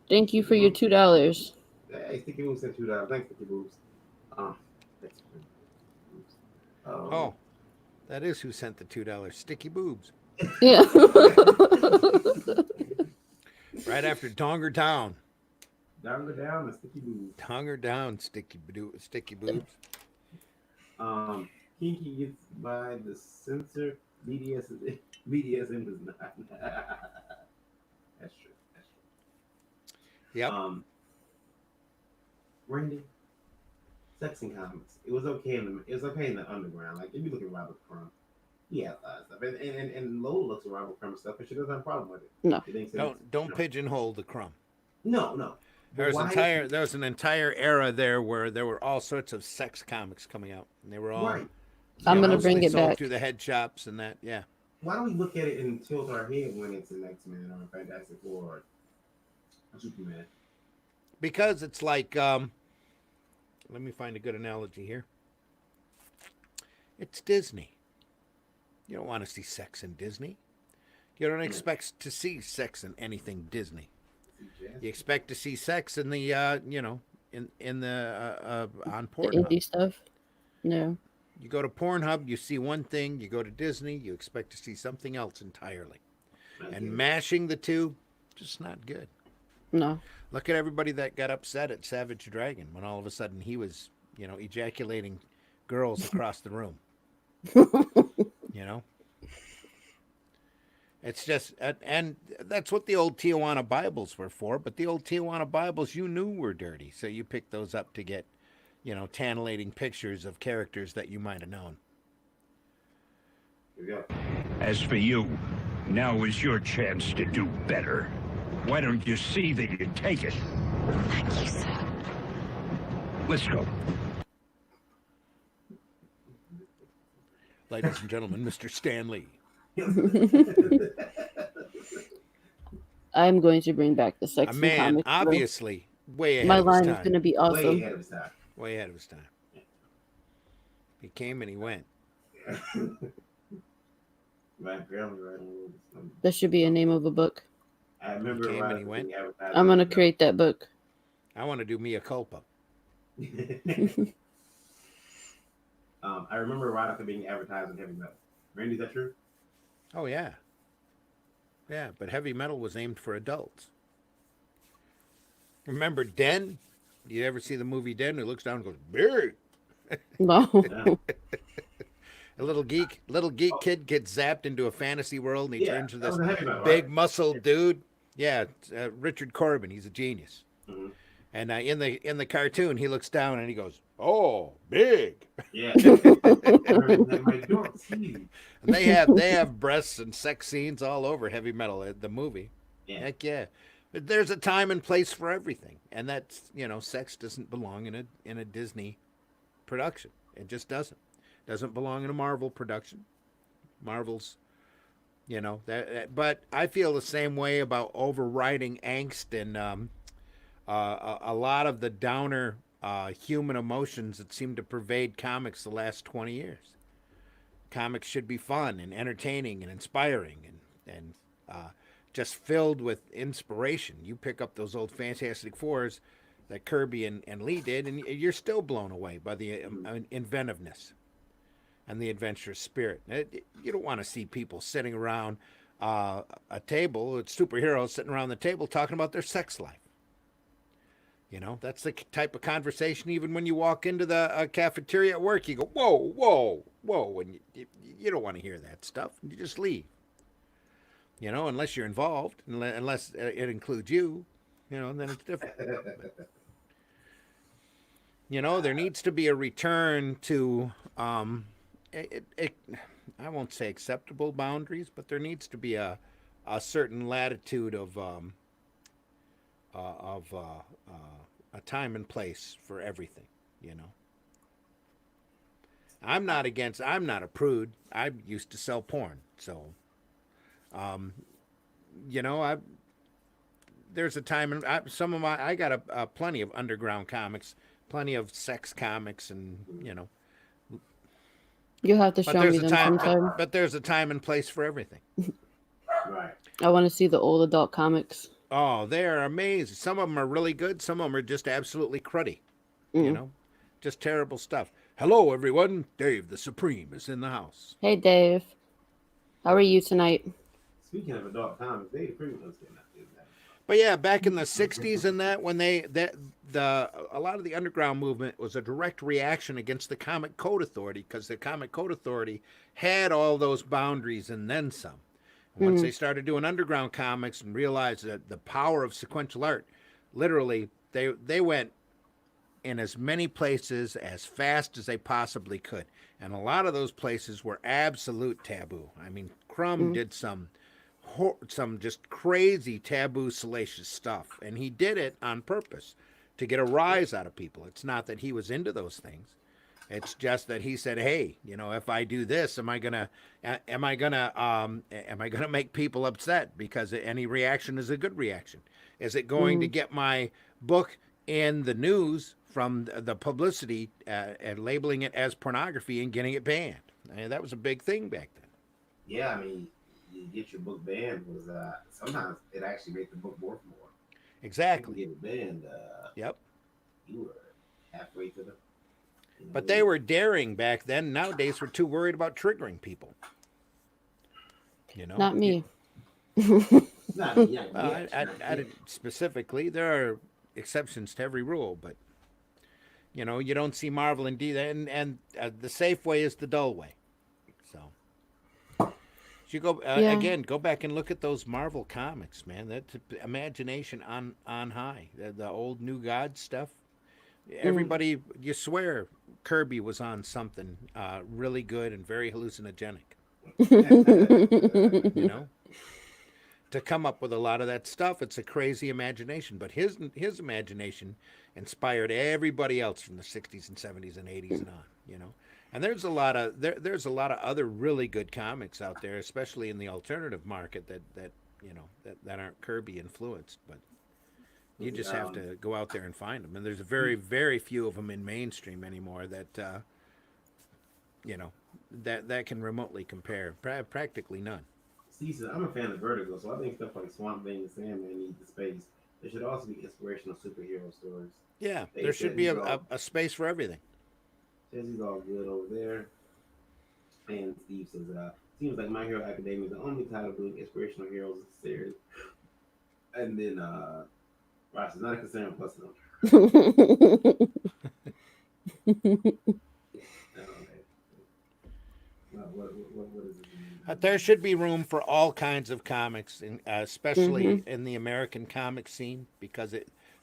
Thank you for your $2. Hey, Sticky Boobs sent $2. Thanks, Sticky Boobs. Thanks, Sticky Boobs. Oh, that is who sent the $2. Sticky boobs. Yeah. Right after Donger Down. Down the Sticky Boobs. Donger Down, sticky boobs. Kinky gets by the censor. BDSM does not. That's true. That's true. Yep. Randy, sex in comics. It was okay in the underground. Like if you look at Robert Crumb, he has a lot of stuff, and Lola looks at Robert Crumb stuff, and she doesn't have a problem with it. No. She thinks Don't pigeonhole the crumb. No. There was an entire era there where there were all sorts of sex comics coming out, and they were all Right. I'm gonna mostly bring it sold back. through the head shops and that. Yeah. Why don't we look at it and tilt our head when it's an X-Men or a Fantastic Four or a Superman? Because it's like, let me find a good analogy here. It's Disney. You don't want to see sex in Disney. You don't expect to see sex in anything Disney. You expect to see sex in the, on The Pornhub. indie stuff. No. You go to Pornhub, you see one thing. You go to Disney, you expect to see something else entirely. And mashing the two, just not good. No. Look at everybody that got upset at Savage Dragon when all of a sudden he was, ejaculating girls across the room. It's just, and that's what the old Tijuana Bibles were for. But the old Tijuana Bibles you knew were dirty. So you picked those up to get, titillating pictures of characters that you might have known. Here we go. As for you, now is your chance to do better. Why don't you see that you take it? Thank you, sir. Let's go. Ladies and gentlemen, Mr. Stanley. I'm going to bring back the sex A and man, comics. obviously, way ahead My of his line time. is going to be Way awesome. ahead of his time. Way ahead of his time. He came and he went. My grandma writing this. That should be a name of a book. I remember He came and he Veronica went. being advertised. I'm going to create that book. I want to do Mea Culpa. I remember Veronica being advertised in heavy metal. Randy, is that true? Oh, yeah. Yeah, but heavy metal was aimed for adults. Remember Den? You ever see the movie Den? He looks down and goes, big. No. Yeah. A little geek kid gets zapped into a fantasy world and he Yeah, turns into that this was a heavy metal, big right? muscle dude. Yeah, Richard Corbin. He's a genius. Mhm. And in the cartoon, he looks down and he goes, "Oh, big." Yeah. I remember my door. And they have breasts and sex scenes all over heavy metal. The movie. Yeah. Heck yeah. But there's a time and place for everything, and that's sex doesn't belong in a Disney production. It just doesn't. Doesn't belong in a Marvel production. Marvel's, but I feel the same way about overriding angst and a lot of the downer human emotions that seem to pervade comics the last 20 years. Comics should be fun and entertaining and inspiring and just filled with inspiration. You pick up those old Fantastic Fours that Kirby and Lee did, and you're still blown away by the inventiveness and the adventurous spirit. You don't want to see people sitting around a table, it's superheroes sitting around the table talking about their sex life. You know, that's the type of conversation. Even when you walk into the cafeteria at work, you go, "Whoa, whoa, whoa," and you don't want to hear that stuff. You just leave. You know, unless you're involved, unless it includes you. You know, and then it's different. You know, there needs to be a return to, I won't say acceptable boundaries, but there needs to be a certain latitude of a time and place for everything. You know, I'm not a prude. I used to sell porn, so, you know, there's a time, and I got a plenty of underground comics, plenty of sex comics, and you know. You have to But show there's me a them time, sometime. but there's a time and place for everything. Right. I want to see the old adult comics. Oh, they are amazing. Some of them are really good. Some of them are just absolutely cruddy. You know, just terrible stuff. Hello, everyone. Dave the Supreme is in the house. Hey, Dave. How are you tonight? Speaking of adult comics, they pretty much getting out there. But yeah, back in the '60s and that, when a lot of the underground movement was a direct reaction against the Comic Code Authority, because the Comic Code Authority had all those boundaries and then some. And once they started doing underground comics and realized that the power of sequential art, literally, they went in as many places as fast as they possibly could. And a lot of those places were absolute taboo. I mean, Crumb did some just crazy taboo salacious stuff, and he did it on purpose to get a rise out of people. It's not that he was into those things. It's just that he said, "Hey, you know, if I do this, am I gonna make people upset? Because any reaction is a good reaction. Is it going to get my book in the news from the publicity and labeling it as pornography and getting it banned?" I mean, that was a big thing back then. Yeah, I mean, you get your book banned was sometimes it actually made the book worth more. Exactly. You get it banned. Yep. You were halfway to the. But they were daring back then. Nowadays, we're too worried about triggering people. You know, Not me. Not me, yeah, I didn't specifically. There are exceptions to every rule, but you know, you don't see Marvel and D. And the safe way is the dull way. So, you go again. Go back and look at those Marvel comics, man. That's imagination on high. The old New God stuff. Everybody, you swear Kirby was on something really good and very hallucinogenic. You know, to come up with a lot of that stuff, it's a crazy imagination. But his imagination inspired everybody else from the '60s and '70s and '80s and on. You know, and there's a lot of other really good comics out there, especially in the alternative market that you know that aren't Kirby influenced, but. You just have to go out there and find them, and there's very, very few of them in mainstream anymore that, you know, that can remotely compare. Practically none. See, I'm a fan of Vertigo, so I think stuff like Swamp Thing and Sandman need the space. There should also be inspirational superhero stories. Yeah, there should be a space for everything. Says he's all good over there, and Steve says, "Seems like My Hero Academia is the only title doing inspirational heroes in the series." And then Ross is not a concern plus no. What is it? There should be room for all kinds of comics, especially in the American comic scene, because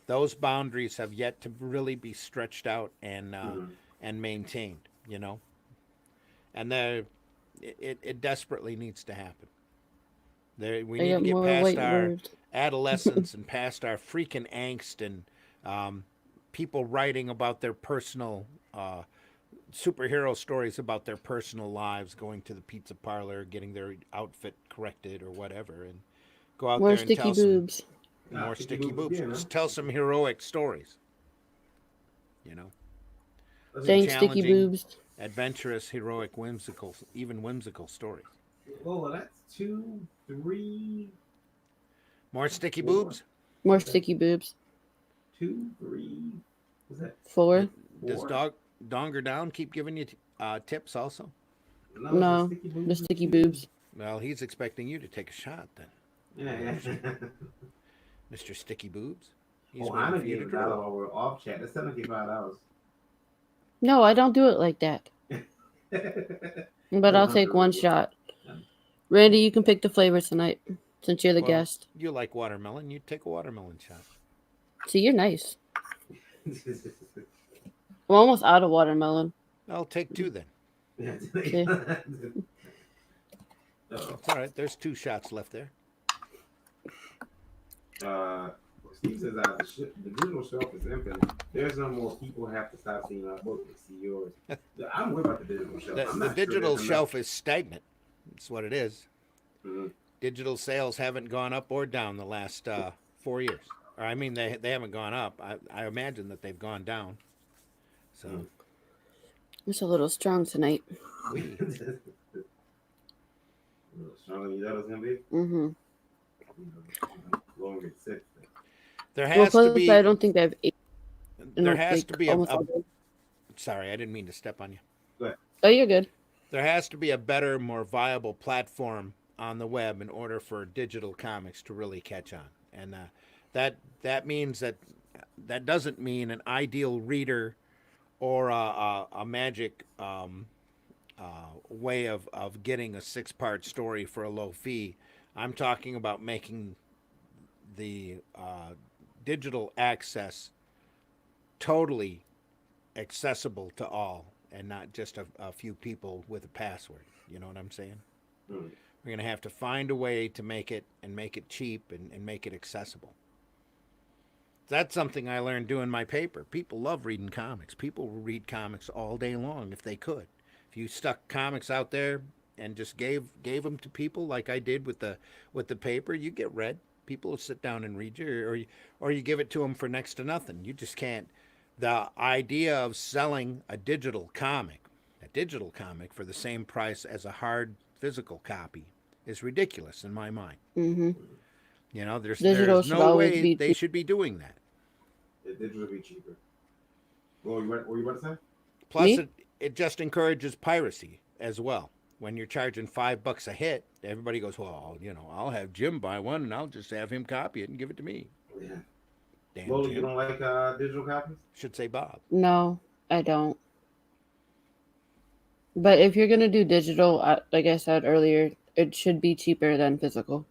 those boundaries have yet to really be stretched out and maintained. You know, and it desperately needs to happen. We need to get past our adolescence and past our freaking angst and people writing about their personal superhero stories about their personal lives, going to the pizza parlor, getting their outfit corrected or whatever, and go out there and tell boobs. More sticky boobs. Just tell some heroic stories. You know, Dang sticky boobs. Adventurous, heroic, whimsical stories. Oh, that's 2, 3. More sticky boobs? More sticky boobs. 2, 3. What's that? 4. Does Donger Down keep giving you tips also? No, the sticky boobs. Well, he's expecting you to take a shot then. Yeah. Mr. Sticky Boobs. He's Oh, waiting Hannah for you gave to $1 draw. while we're off chat. That's $75. No, I don't do it like that. But I'll take one shot. Randy, you can pick the flavor tonight since you're the Well, guest. you like watermelon. You take a watermelon shot. See, you're nice. I'm almost out of watermelon. I'll take 2 then. Okay. It's all right. There's 2 shots left there. Steve says the digital shelf is infinite. There's no more people have to stop seeing our book to see yours. I'm worried about the digital shelf. The digital shelf is stagnant. That's what it is. Mm-hmm. Digital sales haven't gone up or down the last 4 years. Or I mean, they haven't gone up. I imagine that they've gone down. So It's a little strong tonight. A little stronger than you thought it was gonna be. Mm-hmm. Longer at 6. there Well, has to plus be. I don't think I've ate. There has to be a. almost all day. Sorry, I didn't mean to step on you. Oh, you're good. There has to be a better, more viable platform on the web in order for digital comics to really catch on, and that means that doesn't mean an ideal reader or a magic way of getting a 6-part story for a low fee. I'm talking about making the digital access totally accessible to all and not just a few people with a password. You know what I'm saying? Mm-hmm. We're going to have to find a way to make it cheap and make it accessible. That's something I learned doing my paper. People love reading comics. People will read comics all day long if they could. If you stuck comics out there and just gave them to people like I did with the paper, you get read. People will sit down and read you, or you give it to them for next to nothing. You just can't. The idea of selling a digital comic for the same price as a hard physical copy is ridiculous in my mind. Mm-hmm. You know, there's Digital should no always way be they cheap. should be doing that. The digital will be cheaper. What were you about to say? Plus, Me? it just encourages piracy as well. When you're charging $5 a hit, everybody goes, well, you know, I'll have Jim buy one and I'll just have him copy it and give it to me. Yeah. Damn Lola, Jim. you don't like digital copies? Should say Bob. No, I don't. But if you're gonna do digital, like I said earlier, it should be cheaper than physical.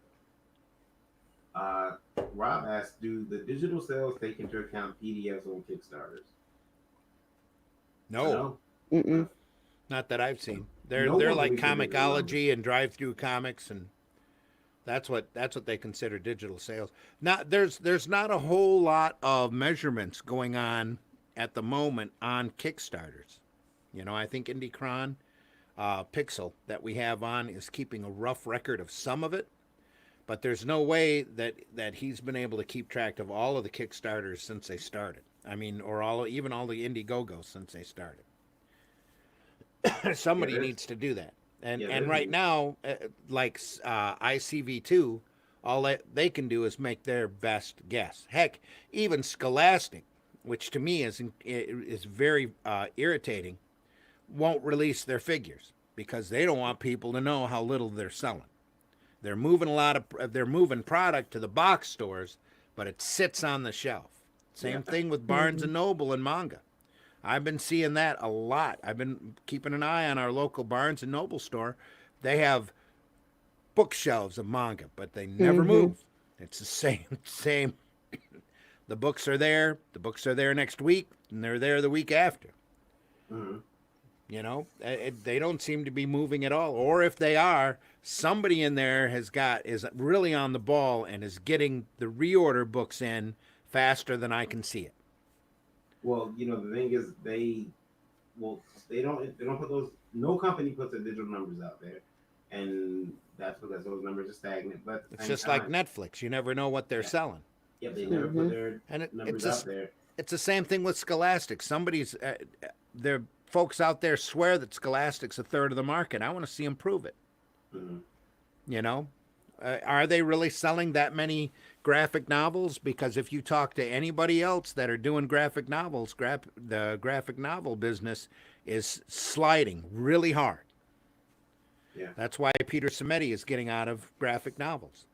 Rob asked, do the digital sales take into account PDFs on Kickstarters? No, Mm-mm. not that I've seen. They're No one like believes in digital Comixology and drive-through comics, and that's what they consider digital sales. Not there's not a whole lot of measurements going on at the moment on Kickstarters. You know, I think IndieCron Pixel that we have on is keeping a rough record of some of it, but there's no way that he's been able to keep track of all of the Kickstarters since they started. I mean, or even all the Indiegogo since they started. Somebody needs to do that. And right now, like ICV2, all they can do is make their best guess. Heck, even Scholastic, which to me is very irritating, won't release their figures because they don't want people to know how little they're selling. They're moving they're moving product to the box stores, but it sits on the shelf. Same thing with Barnes and Noble and manga. I've been seeing that a lot. I've been keeping an eye on our local Barnes and Noble store. They have bookshelves of manga, but they never move. It's the same. The books are there. The books are there next week, and they're there the week after. Mm-hmm. You know, they don't seem to be moving at all. Or if they are, somebody in there is really on the ball and is getting the reorder books in faster than I can see it. Well, you know, the thing is, they don't put those. No company puts their digital numbers out there, and that's because those numbers are stagnant. But It's just like Netflix. You never know what they're selling. Yeah, they never put their numbers out there. It's the same thing with Scholastic. There folks out there swear that Scholastic's a third of the market. I want to see them prove it. Mm-hmm. You know, are they really selling that many graphic novels? Because if you talk to anybody else that are doing graphic novels, the graphic novel business is sliding really hard. Yeah. That's why Peter Simeti is getting out of graphic novels.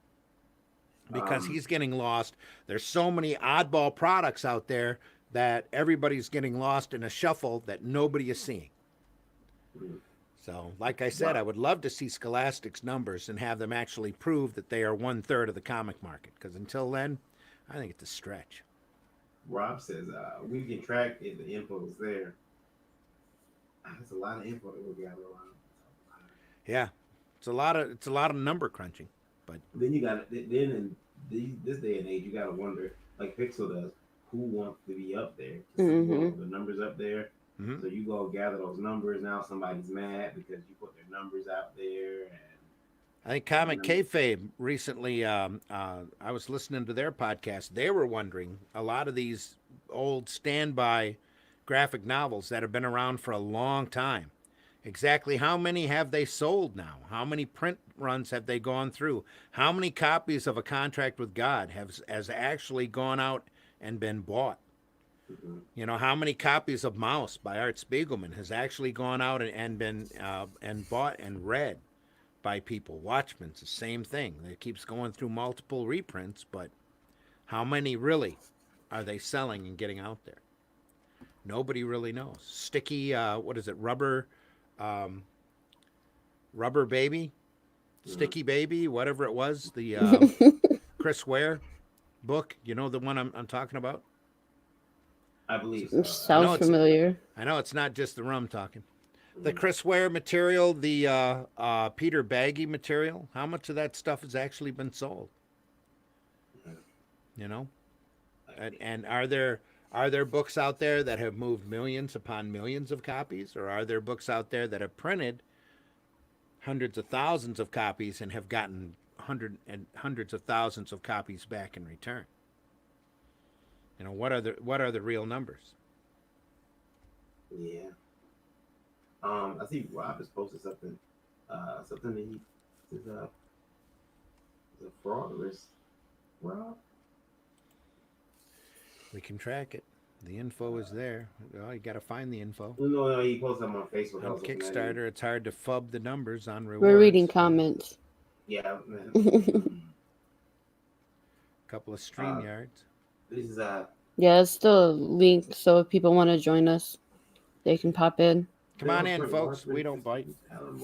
because he's getting lost. There's so many oddball products out there that everybody's getting lost in a shuffle that nobody is seeing. So, like I said, I would love to see Scholastic's numbers and have them actually prove that they are 1/3 of the comic market. Because until then, I think it's a stretch. Rob says we can track it. The info is there. That's a lot of info that we got around. Yeah, it's a lot of number crunching. But then you got then in this day and age, you got to wonder, like Pixel does, who wants to be up there? The numbers up there. Mhm. So you go gather those numbers. Now somebody's mad because you put their numbers out there. And I think Comic Kayfabe recently, I was listening to their podcast. They were wondering a lot of these old standby graphic novels that have been around for a long time. Exactly how many have they sold now? How many print runs have they gone through? How many copies of A Contract with God has actually gone out and been bought? You know, how many copies of Mouse by Art Spiegelman has actually gone out and been and bought and read by people? Watchmen's the same thing. It keeps going through multiple reprints, but how many really are they selling and getting out there? Nobody really knows. Sticky, what is it? Rubber Baby, Sticky Baby, whatever it was. The Chris Ware book. You know the one I'm talking about. I believe so. Sounds familiar. I know it's not just the rum talking. The Chris Ware material, the Peter Baggy material, how much of that stuff has actually been sold? You know? And are there books out there that have moved millions upon millions of copies? Or are there books out there that have printed hundreds of thousands of copies and have gotten hundreds of thousands of copies back in return? You know, what are the real numbers? Yeah. I see Rob has posted something. Something that he is a fraud risk. Rob? We can track it. The info is there. Well, you got to find the info. No, he posted them on Facebook. On Kickstarter, it's hard to fub the numbers on rewards. We're reading comments. Yeah. Couple of StreamYards. This is Yeah, it's still a link, so if people want to join us, they can pop in. Come on in, folks. We don't bite.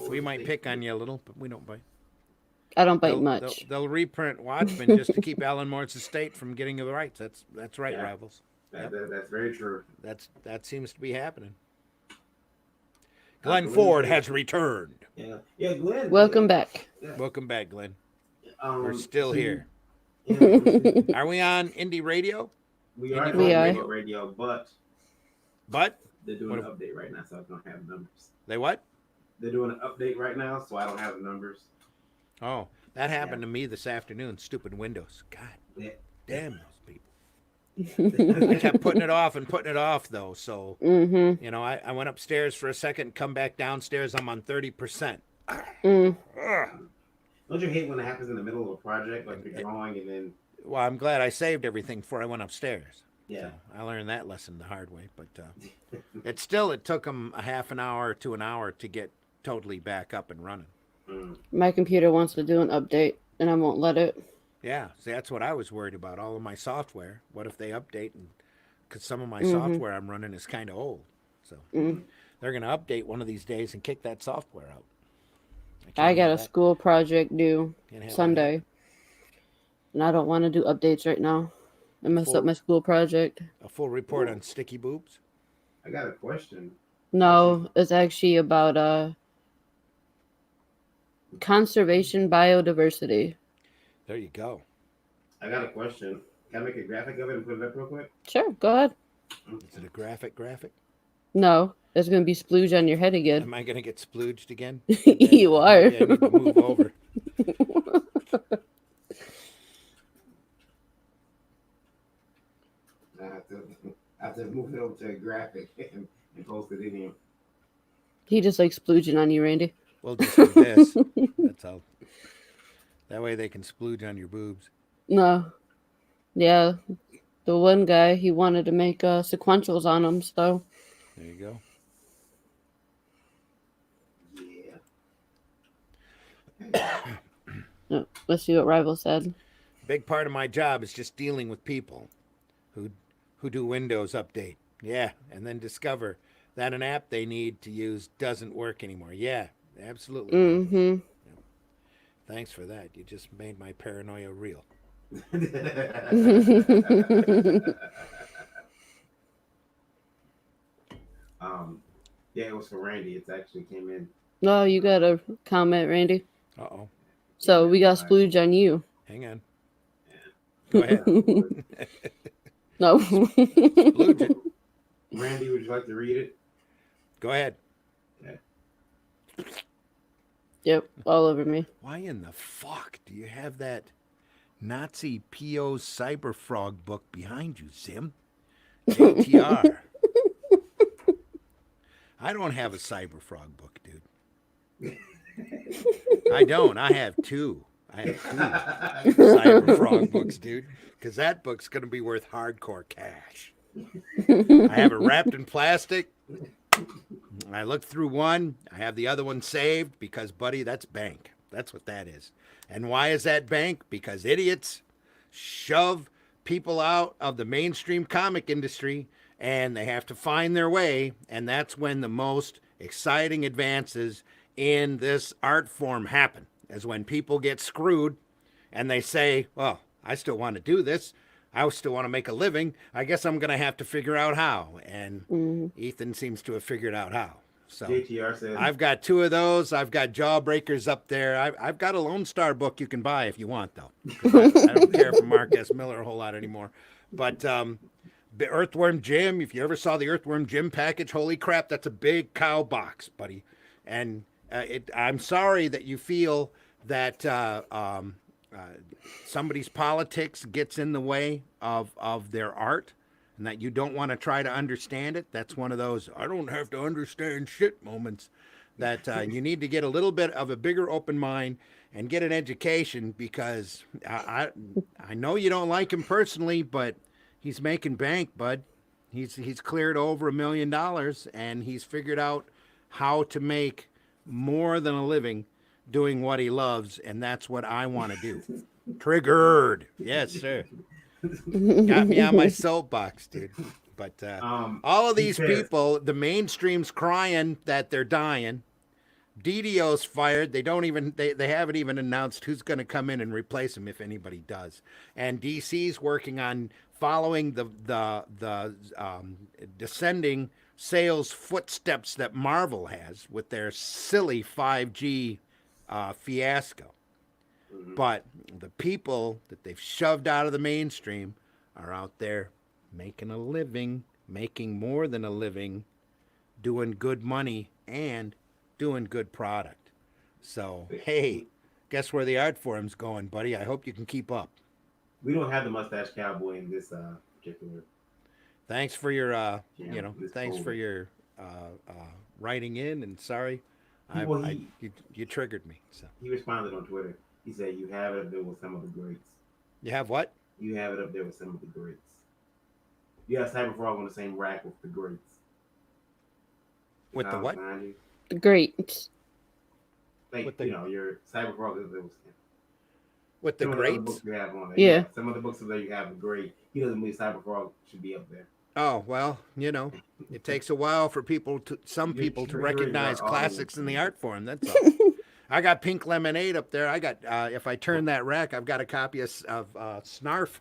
We might pick on you a little, but we don't bite. I don't bite much. They'll reprint Watchmen just to keep Alan Moore's estate from getting the rights. That's right, Yeah. Rivals. That's very true. That seems to be happening. Glenn Ford has returned. Yeah, Glenn. Welcome back. Yeah. Welcome back, Glenn. We're still here. Yeah, Are we on Indie Radio? we are We on are. radio, but But they're doing an What update right now, so I don't have the numbers. they what? They're doing an update right now, so I don't have the numbers. Oh, that happened to me this afternoon. Stupid Windows. God Yeah. damn those people. I kept putting it off though. So Mm-hmm. you know, I went upstairs for a second, come back downstairs. I'm on 30%. Mm. Don't you hate when it happens in the middle of a project, like you're drawing and then Well, I'm glad I saved everything before I went upstairs. yeah. So I learned that lesson the hard way. But it took them a half an hour to an hour to get totally back up and running. My computer wants to do an update, and I won't let it. Yeah, see, that's what I was worried about. All of my software. What if they update? And because some of my software I'm running is kind of old, so they're gonna update one of these days and kick that software out. I got a school project due Can't have Sunday, and I don't want to do updates right now. I messed up my school project. a full report on sticky boobs. I got a question. No, it's actually about conservation biodiversity. There you go. I got a question. Can I make a graphic of it and put it up real quick? Sure, go ahead. Is it a graphic? No, it's gonna be splooge on your head again. Am I gonna get splooged again? You are. Maybe I need to move over. I have to move it over to a graphic and post it in here. He just likes splooging on you, Randy. We'll just do this. That's all. That way they can splooge on your boobs. No. Yeah. The one guy, he wanted to make sequentials on him, so There you go. Yeah. let's see what Rival said. Big part of my job is just dealing with people who do Windows update. Yeah, and then discover that an app they need to use doesn't work anymore. Yeah, absolutely. Mm-hmm. Thanks for that. You just made my paranoia real. Yeah, it was for Randy. It actually came in. No, you got a comment, Randy. Uh-oh. So we got splooge on you. Hang on. Go ahead. No. Splooge it. Randy, would you like to read it? Go ahead. Yep, all over me. Why in the fuck do you have that Nazi PO Cyber Frog book behind you, Zim? JTR. I don't have a Cyber Frog book, dude. I don't. I have two. I have two Cyber Frog books, dude. Because that book's going to be worth hardcore cash. I have it wrapped in plastic. I looked through one. I have the other one saved because, buddy, that's bank. That's what that is. And why is that bank? Because idiots shove people out of the mainstream comic industry and they have to find their way. And that's when the most exciting advances in this art form happen, is when people get screwed and they say, well, I still want to do this. I still want to make a living. I guess I'm going to have to figure out how. And Ethan seems to have figured out how. So JTR says, I've got two of those. I've got Jawbreakers up there. I've got a Lone Star book you can buy if you want, though. I don't care for Mark S. Miller a whole lot anymore. But the Earthworm Jim, if you ever saw the Earthworm Jim package, holy crap, that's a big cow box, buddy. And I'm sorry that you feel that somebody's politics gets in the way of their art, and that you don't want to try to understand it. That's one of those I don't have to understand shit moments that you need to get a little bit of a bigger open mind and get an education, because I know you don't like him personally, but he's making bank, bud. He's cleared over $1 million, and he's figured out how to make more than a living doing what he loves, and that's what I want to do. Triggered. Yes, sir. Got me on my soapbox, dude. But all of these people, the mainstream's crying that they're dying. DDO's fired. They haven't even announced who's going to come in and replace him, if anybody does. And DC's working on following the descending sales footsteps that Marvel has with their silly 5G fiasco. But the people that they've shoved out of the mainstream are out there making a living, making more than a living, doing good money, and doing good product. So, hey, guess where the art forum's going, buddy? I hope you can keep up. we don't have the mustache cowboy in this particular. Thanks for your, this thanks for folder. your writing in, and sorry, Well, you triggered me. So he responded on Twitter. He said, "You have it up there with some of the greats. you have what? You have it up there with some of the greats. You have Cyberfrog on the same rack with the greats. With the what? Behind you. Great. Like, With the- your Cyberfrog is there with With the some of the other greats? books you have on there. Yeah. Some of the books that you have are great. He doesn't believe Cyberfrog should be up there. Oh, well, it takes a while for some You're people to triggering recognize our classics audience. in the art form. That's all. I got Pink Lemonade up there. I got, if I turn that rack, I've got a copy of Snarf.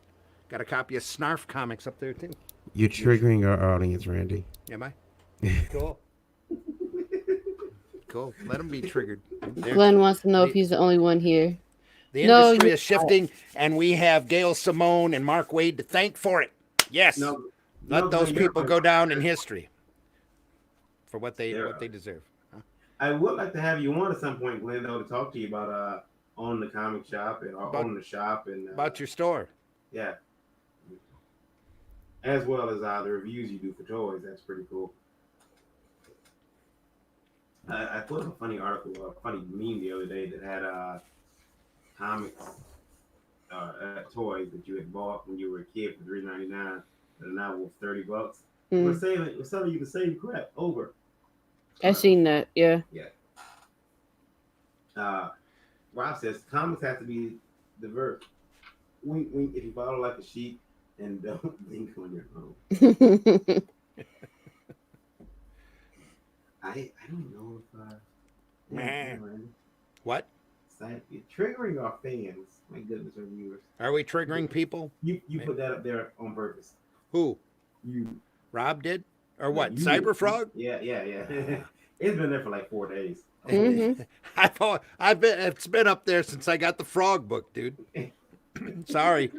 Got a copy of Snarf comics up there, too. You're triggering our audience, Randy. Am I? Cool. Cool. Let them be triggered. Glenn wants to know if he's the only one here. The No, industry you're is shifting, and we have Gail Simone and Mark Waid to thank for it. Yes. Let those people go down in history for what they deserve. Huh? I would like to have you on at some point, Glenn, though, to talk to you about owning the comic shop and owning the shop and About your store. yeah, as well as the reviews you do for toys. That's pretty cool. I put up a funny article, a funny meme the other day that had comics, toys that you had bought when you were a kid for $3.99 that are now worth $30. We're selling you the same crap over. I seen that. Yeah. Rob says comics have to be diverse. if you follow like a sheep and don't think on your own. I don't know if Man. What? You're triggering our fans. My goodness, our viewers. Are we triggering people? You put that up there on purpose. Who? You. Rob did? Or No, what? you. Cyberfrog? Yeah. It's been there for like 4 days. Mhm. It's been up there since I got the frog book, dude. Sorry.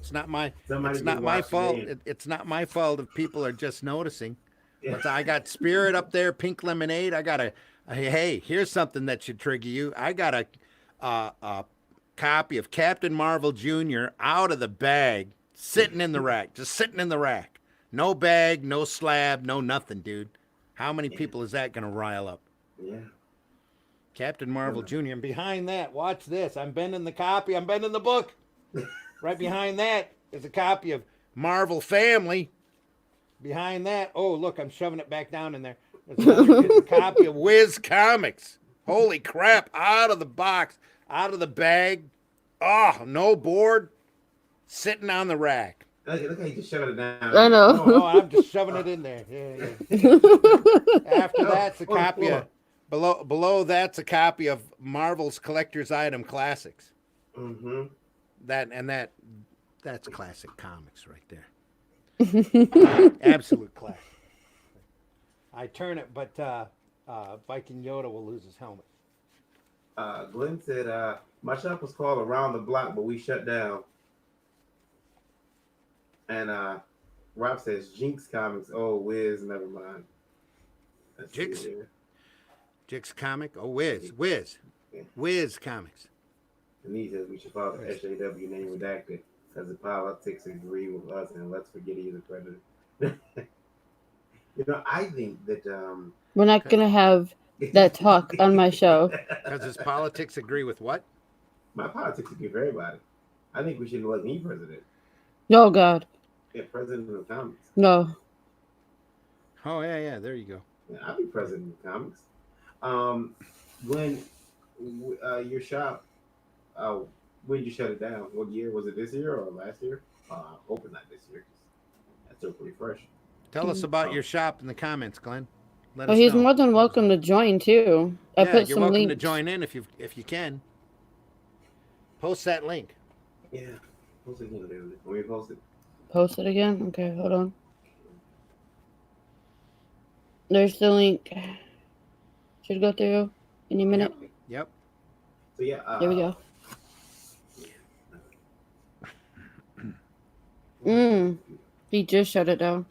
It's not my Somebody it's can not my watch fault. today. It's not my fault if people are just noticing. Yeah. But I got Spirit up there, Pink Lemonade. I got hey, here's something that should trigger you. I got a copy of Captain Marvel Jr. out of the bag, sitting in the rack, just sitting in the rack. No bag, no slab, no nothing, dude. How many people is that going to rile up? Yeah. Captain Marvel Jr. And behind that, watch this. I'm bending the copy. I'm bending the book. Right behind that is a copy of Marvel Family. Behind that, oh, look, I'm shoving it back down in there. There's a copy of Wiz Comics. Holy crap, out of the box, out of the bag. Oh, no board, sitting on the rack. Look how you just shoving it down. I know. Oh, I'm just shoving it in there. Yeah. After that's a copy of, below that's a copy of Marvel's Collector's Item Classics. Mm-hmm. That's classic comics right there. Absolute classic. I turn it, but Viking Yoda will lose his helmet. Glenn said, my shop was called Around the Block, but we shut down. And Rob says, Jinx Comics. Oh, Wiz, never mind. Jinx? Jinx Comic? Oh, Wiz. Wiz Comics. And he says we should follow the SJW name redacted because the politics agree with us, and let's forget he's a predator. I think that We're not gonna have that talk on my show. Does his politics agree with what? My politics agree with everybody. I think we should elect me president. Oh God, Yeah, president of comics. no. Oh yeah, there you go. Yeah, I'll be president of comics. When your shop, when did you shut it down? What year was it? This year or last year? Hoping not this year. That's still pretty fresh. Tell us about your shop in the comments, Glenn. Let Well, us he's know. more than welcome to join too. I Yeah, put you're some welcome links. to join in if you can. Post that link. Yeah. Post it again, David. When we post it. Post it again. Okay, hold on. There's the link. Should go through any minute. Yep. So yeah. There we go. He just shut it down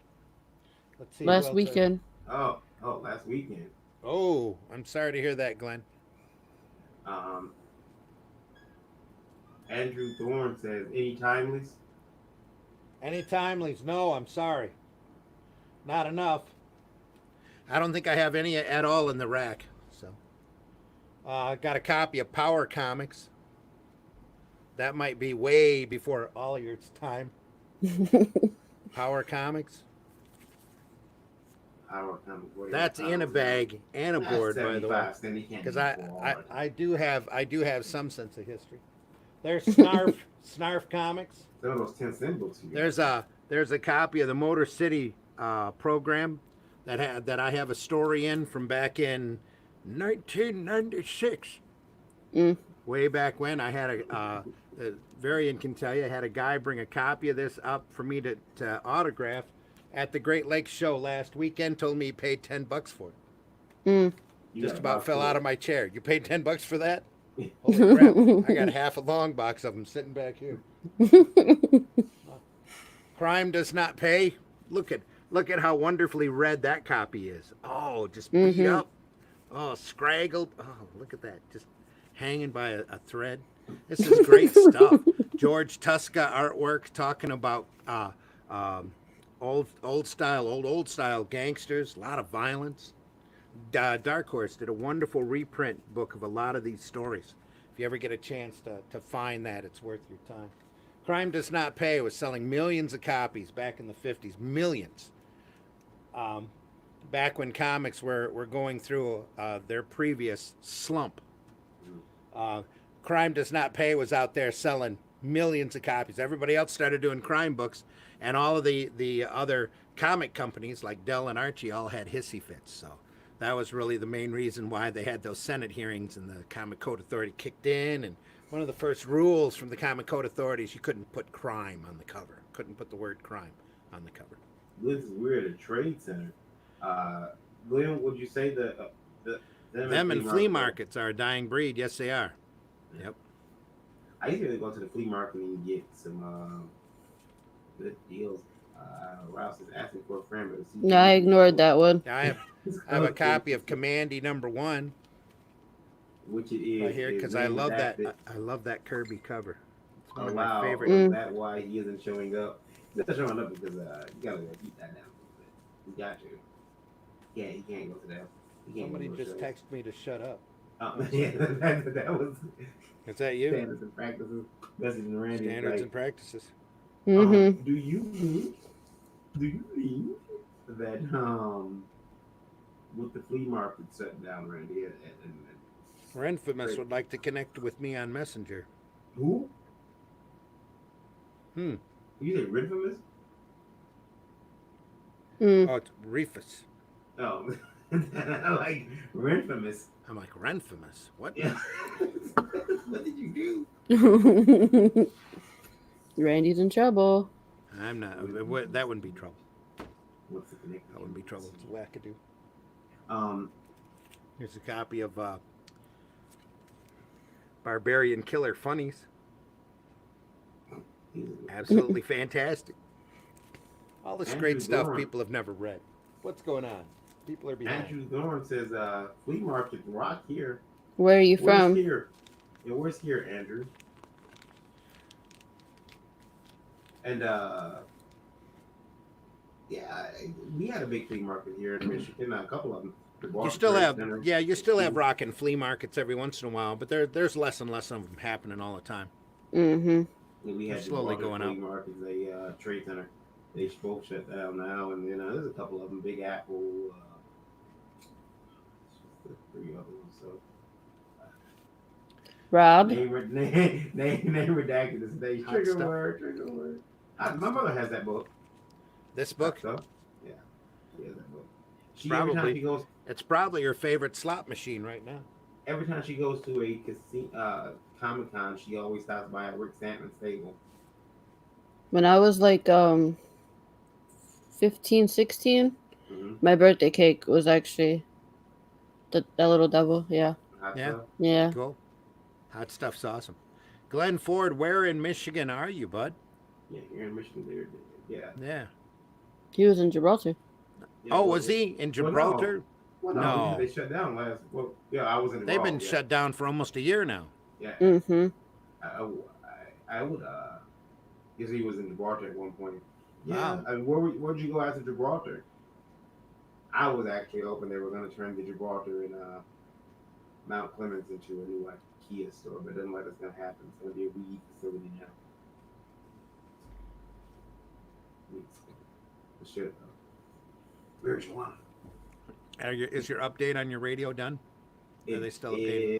Let's see. who last else weekend. Oh, last weekend. Oh, I'm sorry to hear that, Glenn. Andrew Thorne says, any timelies? Any timelies? No, I'm sorry. Not enough. I don't think I have any at all in the rack. So, I got a copy of Power Comics. That might be way before all your time. Power Comics. That's in a bag and a board, by the way. Because I do have some sense of history. There's Snarf Comics. Some of those 10-cent books. There's a copy of the Motor City program that I have a story in from back in 1996. Way back when I had Varian can tell you, I had a guy bring a copy of this up for me to autograph at the Great Lakes show last weekend. Told me he paid $10 for it. Just about fell out of my chair. You paid $10 for that? Holy crap! I got half a long box of them sitting back here. Crime Does Not Pay. Look at how wonderfully red that copy is. Oh, just beat up. Oh, scraggled. Oh, look at that. Just hanging by a thread. This is great stuff. George Tuska artwork talking about old style gangsters. A lot of violence. Dark Horse did a wonderful reprint book of a lot of these stories. If you ever get a chance to find that, it's worth your time. Crime Does Not Pay was selling millions of copies back in the 50s. Millions. Back when comics were going through their previous slump. Crime Does Not Pay was out there selling millions of copies. Everybody else started doing crime books, and all of the other comic companies like Dell and Archie all had hissy fits. So that was really the main reason why they had those Senate hearings and the Comic Code Authority kicked in. And one of the first rules from the Comic Code Authority is you couldn't put crime on the cover. Couldn't put the word crime on the cover. This is weird. A trade center. William, would you say them and flea markets are a dying breed? Yes, they are. Yep. I usually go to the flea market and get some good deals. Rouse is asking for a friend, but No, I ignored that one. I have a copy of Commandy #1, which it is right here, because I love that. I love that Kirby cover. It's one of my favorite. Is that why he isn't showing up? He's not showing up because you gotta keep that down a little bit. You got to. Yeah, he can't go to that. Somebody just texted me to shut up. Yeah, that was. Is that you? Standards and practices. Messaging Randy. Standards and practices. Mm-hmm. Do you think that with the flea market shutting down, Randy, and Renfamous would like to connect with me on Messenger. who? You say Renfamous? Oh, it's Refus. Oh, like Renfamous. I'm like, Renfamous? What? Yeah. What did you do? Randy's in trouble. I'm not. That wouldn't be trouble. What's the connection? That wouldn't be trouble. It's a wackadoo. Here's a copy of Barbarian Killer Funnies. Absolutely fantastic. All this great stuff people have never read. What's going on? People are behind. Andrew Dorn says, flea market rock here. Where are you from? Here? Yeah, where's here, Andrew? And yeah, we had a big flea market here in Michigan. A couple of them. You still have rockin' flea markets every once in a while, but there's less and less of them happening all the time. Mm-hmm. We had slowly going out. Flea markets, a trade center. They both shut down now, and then there's a couple of them. Big Apple, three other ones. So, Rob, name redacted this day. Trigger word. My mother has that book. This book? So, yeah, she has that book. It's probably her favorite slot machine right now. Every time she goes to a Comic-Con, she always stops by at Rick Stanton's table. when I was like 15, 16, my birthday cake was actually that little devil. Yeah. Yeah. Cool. Hot stuff's awesome. Glenn Ford, where in Michigan are you, bud? Yeah, here in Michigan. Yeah. He was in Gibraltar. Yeah, was he in Gibraltar? No. They shut down last. Well, yeah, I was in. They've been shut down for almost a year now. Yeah. Mm-hmm. I would guess he was in Gibraltar at one point. Yeah. Wow. I mean, where'd you go after Gibraltar? I was actually hoping they were going to turn the Gibraltar and Mount Clemens into a new Kia store, but it doesn't like that's going to happen. It's going to be a weed facility now. It should though. Where's one? Is your update on your radio done? Are they still updating?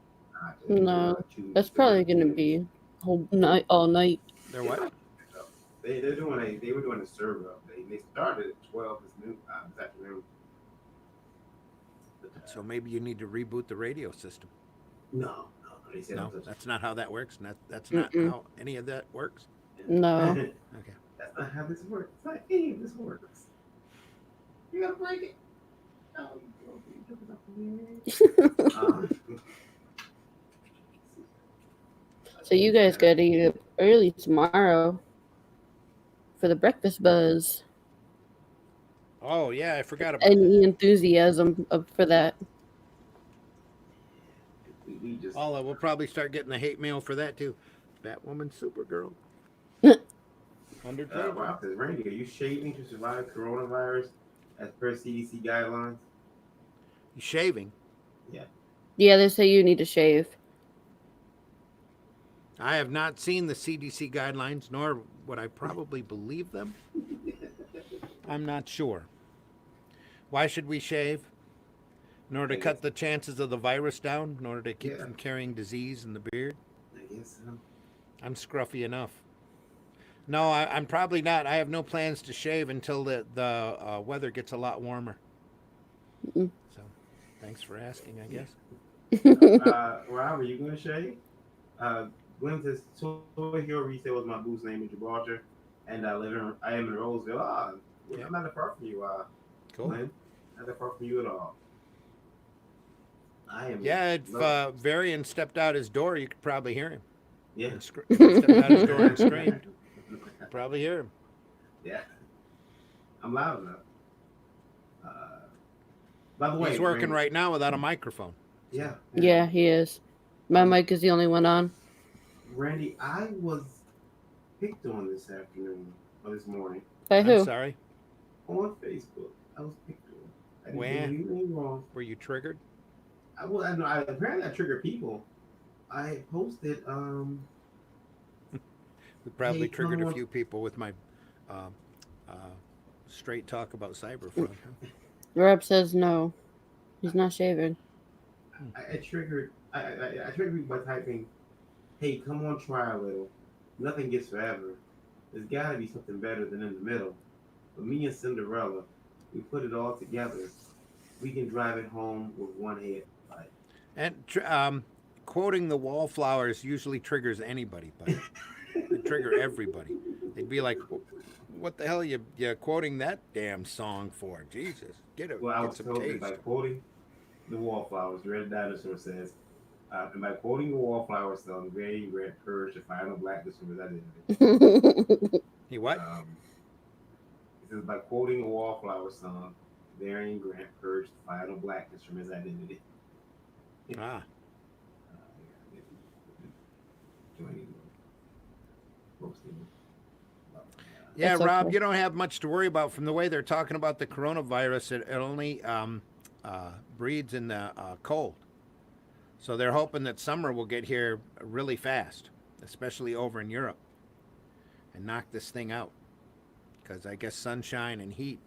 No, that's probably gonna be all night. They're what? They were doing a server update. They started at 12 this afternoon. So maybe you need to reboot the radio system. No. They said no, that's not how that works. That's not how any of that works. No. Okay. That's not how this works. It's not any of this works. You gotta break it. No, So you guys gotta eat up early tomorrow for the breakfast buzz. Oh yeah, I forgot about any enthusiasm for that. We'll probably start getting the hate mail for that too. Batwoman, Supergirl. Undertaker. Wow, Randy, are you shaving to survive coronavirus as per CDC guidelines? You shaving? Yeah. Yeah, they say you need to shave. I have not seen the CDC guidelines, nor would I probably believe them. I'm not sure. Why should we shave? In order to cut the chances of the virus down? In order to keep from carrying disease in the beard? I guess so. I'm scruffy enough. No, I'm probably not. I have no plans to shave until the weather gets a lot warmer. Mm. So, thanks for asking, I guess. Rob, are you gonna shave? Glenn says Toy Hero Resale was my booth's name in Gibraltar, and I am in Roseville. Yeah. I'm not that far from you, Cool. Glenn. Not that far from you at all. I am. Yeah, if Varian stepped out his door, you could probably hear him. Yeah. And if he stepped out his door and screamed, you'd probably hear him. Yeah. I'm loud enough. By the way, He's working Randy, right now without a microphone. Yeah. Yeah, he is. My mic is the only one on. Randy, I was picked on this afternoon or this morning By I'm who? sorry. on Facebook. I was picked on. I didn't Where? do anything wrong. Were you triggered? Apparently I trigger people. I posted We probably Hey, triggered come a on. few people with my straight talk about Cyberfrog. Huh? Rob says no. He's not shaving. I triggered I triggered people by typing, "Hey, come on, try a little. Nothing gets forever. There's got to be something better than in the middle. But me and Cinderella, we put it all together. We can drive it home with one head." Like, And quoting the wallflowers usually triggers anybody, but it trigger everybody. They'd be like, "What the hell are you quoting that damn song for? Jesus, get well, I get was some told that taste." by quoting the Wallflowers, the Red Dinosaur says, and by quoting the Wallflower song, Granny Grant purged the final blackness from his identity. He what? It says by quoting the Wallflower song, Varian Grant purged the final blackness from his identity. Ah, yeah, It's Rob, okay. you don't have much to worry about from the way they're talking about the coronavirus. It only breeds in the cold. So they're hoping that summer will get here really fast, especially over in Europe, and knock this thing out. Because I guess sunshine and heat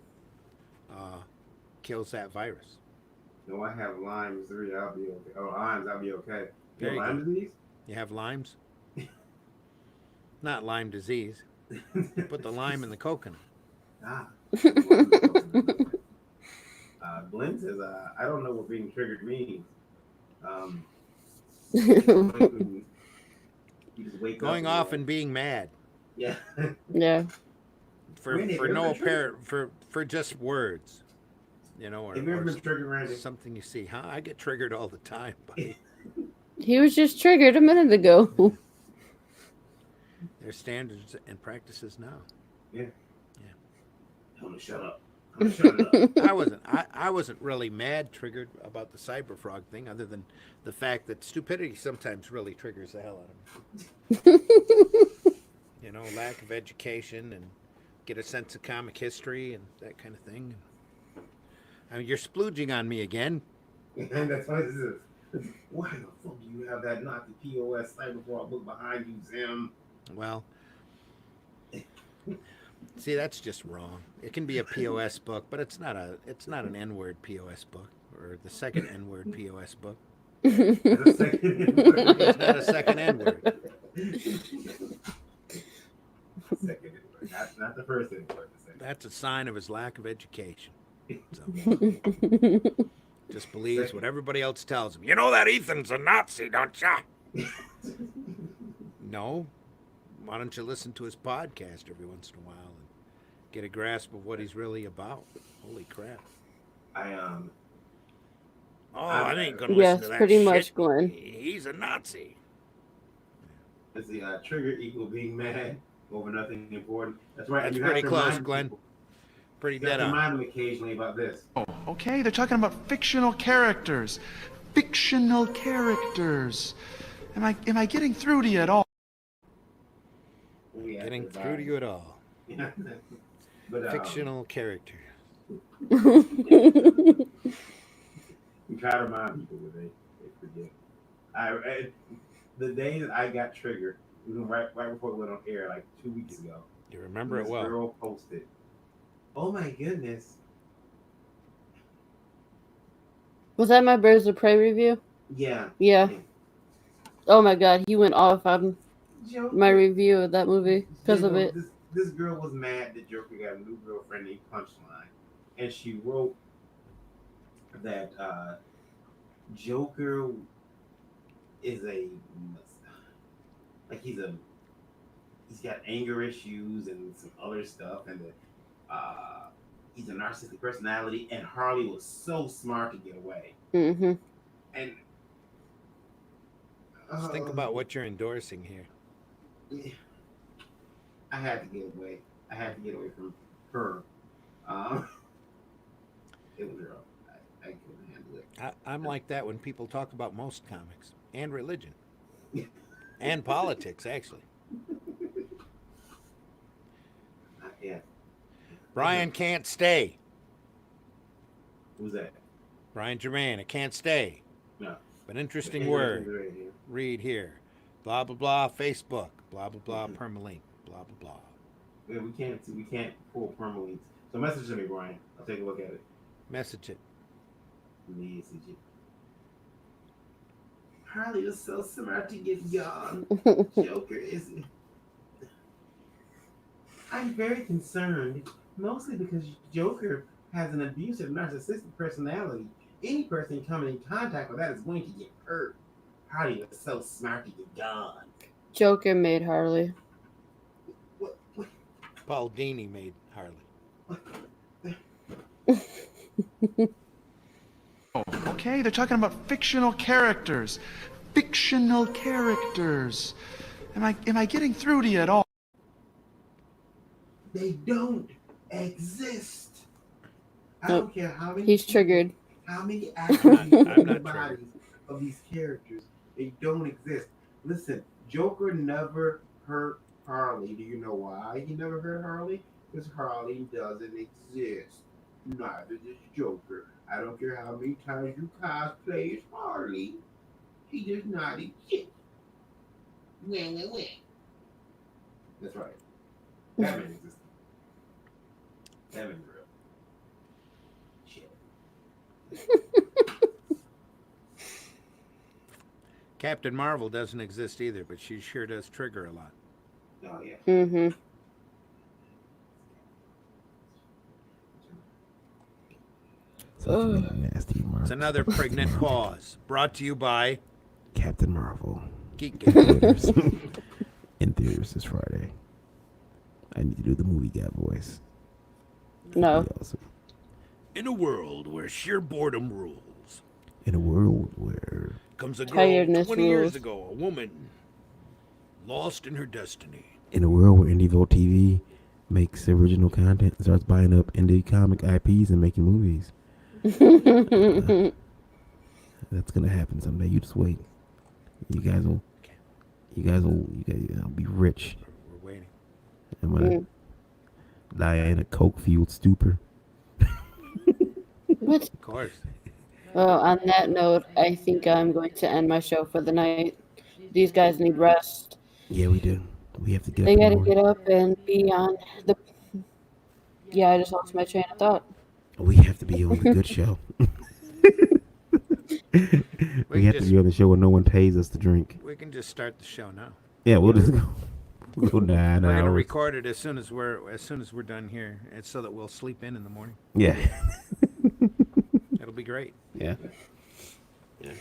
kills that virus. No, I have Lyme disease. I'll be okay. Oh, Lyme's, I'll be okay. You There you have Lyme disease? You have limes? Not Lyme disease. You put the lime in the coconut. Ah. Glenn says, I don't know what being triggered means. You just wake Going up off and being mad yeah. Yeah. for Randy, have you no ever been triggered? apparent for just words, you know, Have you ever been triggered, Randy? something you see. Huh? I get triggered all the time, buddy. He was just triggered a minute ago. There's standards and practices now. Tell me shut up. Tell me shut up. I wasn't really mad triggered about the cyberfrog thing, other than the fact that stupidity sometimes really triggers the hell out of me. You know, lack of education and get a sense of comic history and that kind of thing. I mean, you're splooging on me again. And that's what it is. Why the fuck do you have that not the POS Cyberfrog book behind you, Sam? Well, see, that's just wrong. It can be a POS book, but it's not an N-word POS book or the second N-word POS book. The second N-word. It's not a second N-word. Second N-word. Not the first N-word. The second. That's a sign of his lack of education. So, just believes what everybody else tells him. You know that Ethan's a Nazi, don't ya? No. Why don't you listen to his podcast every once in a while and get a grasp of what he's really about? Holy crap. I ain't gonna Yes, listen to that pretty shit. much, Glenn. He's a Nazi. Let's see, trigger equal being mad over nothing important. That's right. That's you have pretty to close, remind Glenn. people- Pretty You have dead to on. remind them occasionally about this. Okay, they're talking about fictional characters. Fictional characters. Am I getting through to you at all? We have Getting to through to remind- you at all. But, Fictional character. We try to remind people, but they forget. The day that I got triggered, right before it went on air, like 2 weeks ago. You remember it This well. girl posted, "Oh my goodness, Was that my Birds of Prey review? yeah, Yeah. Oh my god, he went off on Joker. my review of that movie because of it. This girl was mad that Joker got a new girlfriend named Punchline, and she wrote that Joker is he's got anger issues and some other stuff, and that he's a narcissistic personality, and Harley was so smart to get away. Mm-hmm. And Just think about what you're endorsing here. I had to get away. I had to get away from her. It was rough. I couldn't handle it. I'm like that when people talk about most comics and religion and politics, actually. Yeah. Brian can't stay. Who's that? Brian Germain, it can't stay. No. But interesting word. Read here. Blah, blah, blah, Facebook. Blah, blah, blah, permalink. Blah, blah, blah. Yeah, we can't pull permalinks. So message to me, Brian. I'll take a look at it. Message it. Message it. Harley is so smart to get young. Joker is. I'm very concerned, mostly because Joker has an abusive, narcissistic personality. Any person coming in contact with that is going to get hurt. Harley is so smart to get gone. Joker made Harley. What? Paul Dini made Harley. Okay, they're talking about fictional characters. Fictional characters. Am I getting through to you at all? They don't exist. I Nope. don't care how many. He's triggered. How many attributes I'm in the not bodies of these characters? They don't exist. Listen, Joker never hurt Harley. Do you know why he never hurt Harley? Because Harley doesn't exist. Neither does Joker. I don't care how many times you cosplay as Harley. He does not exist. That's right. Batman exists. Batman's real. Shit. Captain Marvel doesn't exist either, but she sure does trigger a lot. Oh, yeah. Mm-hmm. Such a nasty mark. It's another pregnant pause. Brought to you by Captain Marvel. GEEKGASM. In theaters this Friday. I need to do the movie guy voice. No. That'd be awesome. In a world where sheer boredom rules, In a world where comes a girl Tiredness 20 years rules. ago, a woman lost in her destiny. in a world where IndieVolt TV makes original content and starts buying up indie comic IPs and making movies. That's gonna happen someday. You just wait. You guys will be rich. We're waiting. I'm gonna die in a coke-fueled stupor. What? Of course. Well, on that note, I think I'm going to end my show for the night. These guys need rest. Yeah, we do. We have to get They up. in gotta the get morning. up and be on the. Yeah, I just lost my train of thought. We have to be on the good show. We have to be on the show where no one pays us to drink. We can just start the show now. Yeah, we'll just go. We'll go 9 We're gonna hours. record it as soon as we're done here, and so that we'll sleep in the morning. Yeah. It'll be great. Yeah. Yeah.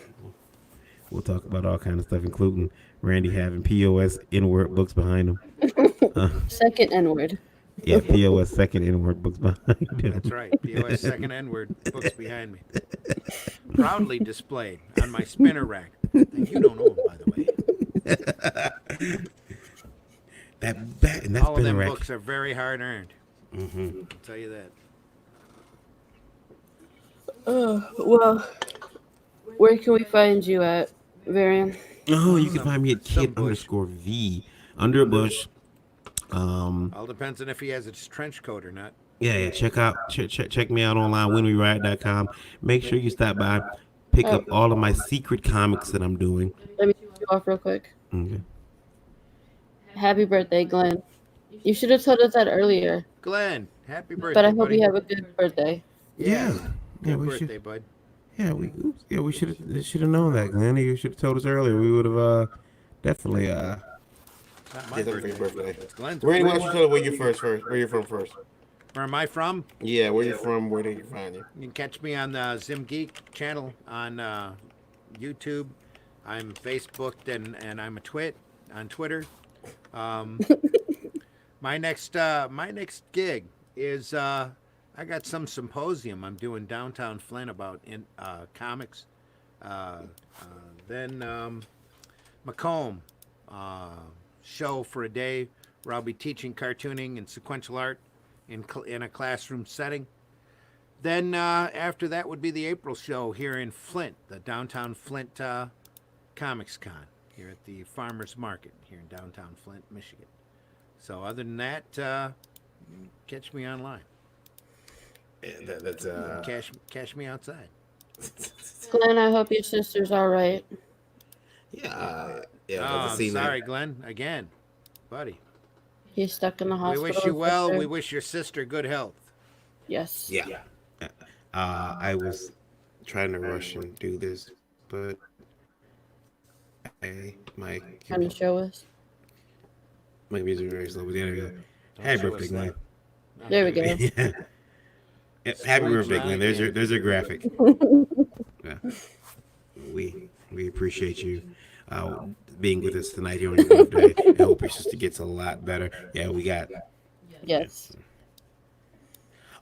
We'll talk about all kinds of stuff, including Randy having POS N-word books behind him. Second N word. Yeah, POS second N-word books behind him. That's right. POS second N-word books behind me. Proudly displayed on my spinner rack. And you don't own, by the way. And that's All of been a them rack. books are very hard earned. Mm-hmm. I'll tell you that. Well, where can we find you at, Varian? Oh, you can find me at Some bush. kid_V under a bush. All depends on if he has his trench coat or not. Yeah. Check me out online, whenweride.com. Make sure you stop by, pick up all of my secret comics that I'm doing. Let me cut you off real quick. Okay. Happy birthday, Glenn. You should have told us that earlier. Glenn, happy birthday, But I hope buddy. you have a good birthday. Yeah, Good we birthday, should. bud. Yeah, we should have known that, Glenn. You should have told us earlier. We would have definitely Not my Did something for birthday. your birthday. It's Glenn's Randy, why birthday. don't you tell her where you're first? Where you're from first? Where am I from? Yeah, where you from? Where they can find you? You can catch me on the Zim Geek channel on YouTube. I'm Facebooked and I'm a twit on Twitter. My next gig is I got some symposium I'm doing downtown Flint about in comics. Then Macomb show for a day where I'll be teaching cartooning and sequential art in a classroom setting. Then after that would be the April show here in Flint, the downtown Flint Comics Con here at the Farmers Market here in downtown Flint, Michigan. So other than that, catch me online. Yeah, that's Cash me outside. Glenn, I hope your sister's all right. yeah, Oh, I've I'm seen sorry, Glenn. Again, buddy. He's stuck in the We hospital. wish you well. sister. We wish your sister good health. Yes. that. Yeah. I was trying to rush and do this, but my Trying to show us. music is very slow. But there we go. Happy show birthday, us Glenn. There we go. Yeah. Yeah, happy birthday, Glenn. There's your graphic. Yeah. We appreciate you being with us tonight here on your birthday. I hope your sister gets a lot better. Yeah, we got. Yes.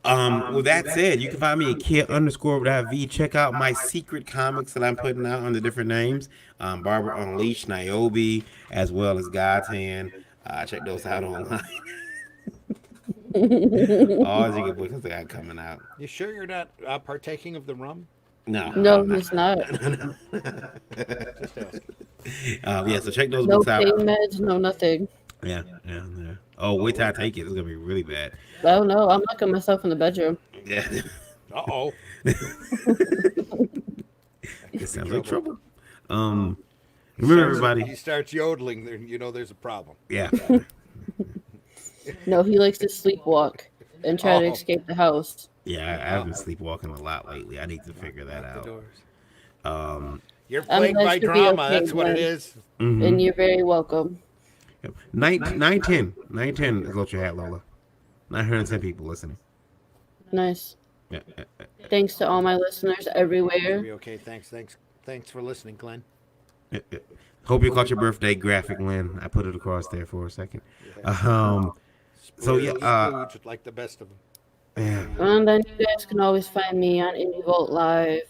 With that said, you can find me at kid_v. Check out my secret comics that I'm putting out under different names. Barbara Unleashed, Niobe, as well as God's Hand. Check those out online. All you good books I got coming out. You sure you're not partaking of the rum? No. No, I'm not. he's not. Just asking. Yeah, so check those No books out. pain meds, no nothing. Yeah. Oh, wait till I take it. It's gonna be really bad. Oh no, I'm locking myself in the bedroom. Yeah. Uh-oh. It sounds like trouble. Remember, everybody. He starts yodeling, then you know there's a problem. Yeah. No, he likes to sleepwalk and try to Oh. escape the house. Yeah, I've been sleepwalking a lot lately. I need to figure that Lock the out. doors. You're I'm plagued glad by you'll be drama. okay, That's what it Glenn. is. Mhm. And you're very welcome. 910 is what you had, Lola. 910 people listening. Nice. Yeah. Thanks to all my listeners everywhere. Be okay. Thanks for listening, Glenn. Hope you caught your birthday graphic, Lynn. I put it across there for a second. So yeah, Splooge like the best of them. yeah. And then you guys can always find me on Indie Vote Live,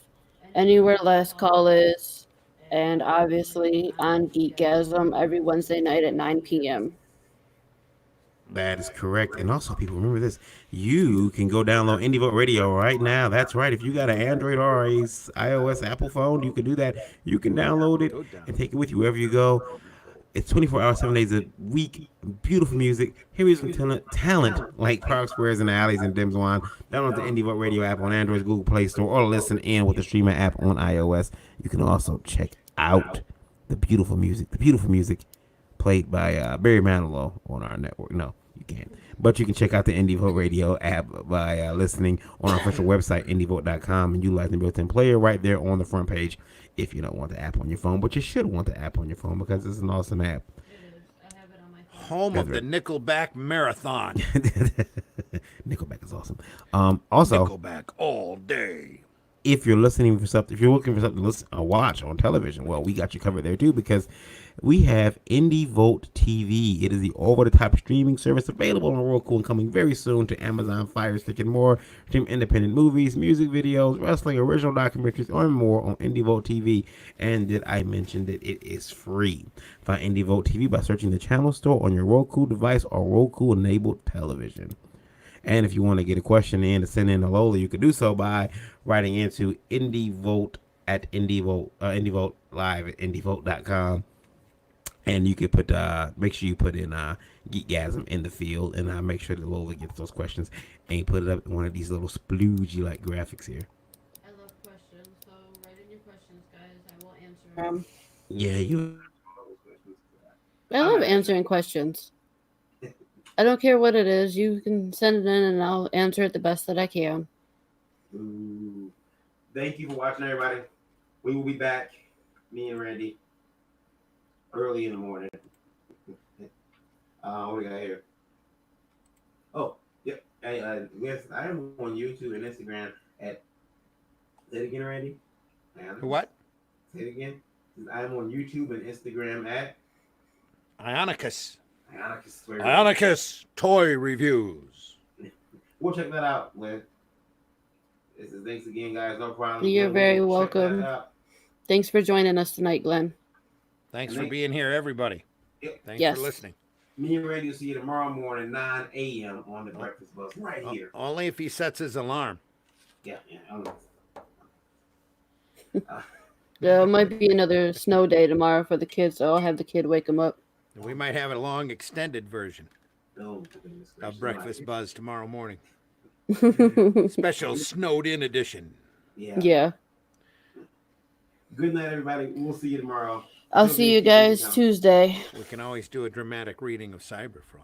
anywhere Last Call is, and obviously on GEEKGASM every Wednesday night at 9 p.m. That is correct. And also, people, remember this. You can go download Indie Vote Radio right now. That's right. If you got an Android or a iOS Apple phone, you can do that. You can download it and take it with you wherever you go. It's 24 hours, 7 days a week. Beautiful music. Here's some talent like Park Squares and Alleys and Dims One. Download the Indie Vote Radio app on Android's Google Play Store or listen in with the streamer app on iOS. You can also check out the beautiful music played by Barry Manilow on our network. No, you can't. But you can check out the Indie Vote Radio app by listening on our official website, indievote.com, and utilize the built-in player right there on the front page if you don't want the app on your phone. But you should want the app on your phone because it's an awesome app. Home of the Nickelback Marathon. Nickelback is awesome. Also, Nickelback all day. if you're looking for something to listen or watch on television, well, we got you covered there too because we have Indie Vote TV. It is the over-the-top streaming service available on Roku and coming very soon to Amazon Fire Stick and more. Stream independent movies, music videos, wrestling, original documentaries, and more on Indie Vote TV. And did I mention that it is free? Find Indie Vote TV by searching the channel store on your Roku device or Roku-enabled television. And if you want to get a question in to send in to Lola, you can do so by writing into IndieVote at IndieVote live at IndieVote.com. And you can put make sure you put in GEEKGASM in the field, and make sure that Lola gets those questions and put it up in one of these little sploogey like graphics here. I love questions, so write in your questions, guys. I will answer them. Yeah, you. I love answering questions. I don't care what it is. You can send it in, and I'll answer it the best that I can. Ooh. Thank you for watching, everybody. We will be back, me and Randy, early in the morning. What do we got here? Oh, yep. Yes, I am on YouTube and Instagram at. Say it again, Randy. What? Say it again. I am on YouTube and Instagram at Ionicus. Ionicus. Ionicus Toy Reviews. We'll check that out. This is thanks again, guys. No problem. You're very We'll check that welcome. out. Thanks for joining us tonight, Glenn. Thanks for being here, everybody. Yep. Thanks Yes. for listening. Me and Randy will see you tomorrow morning, 9 a.m. on the Breakfast Bus, right here. Only if he sets his alarm. Yeah. There might be another snow day tomorrow for the kids, so I'll have the kid wake them up. We might have a long extended version No, goodness gracious. of Breakfast Buzz tomorrow morning. Yeah. Special snowed in edition. Yeah. Good night, everybody. We'll see you tomorrow. I'll see you guys Tuesday. We can always do a dramatic reading of Cyberfrog.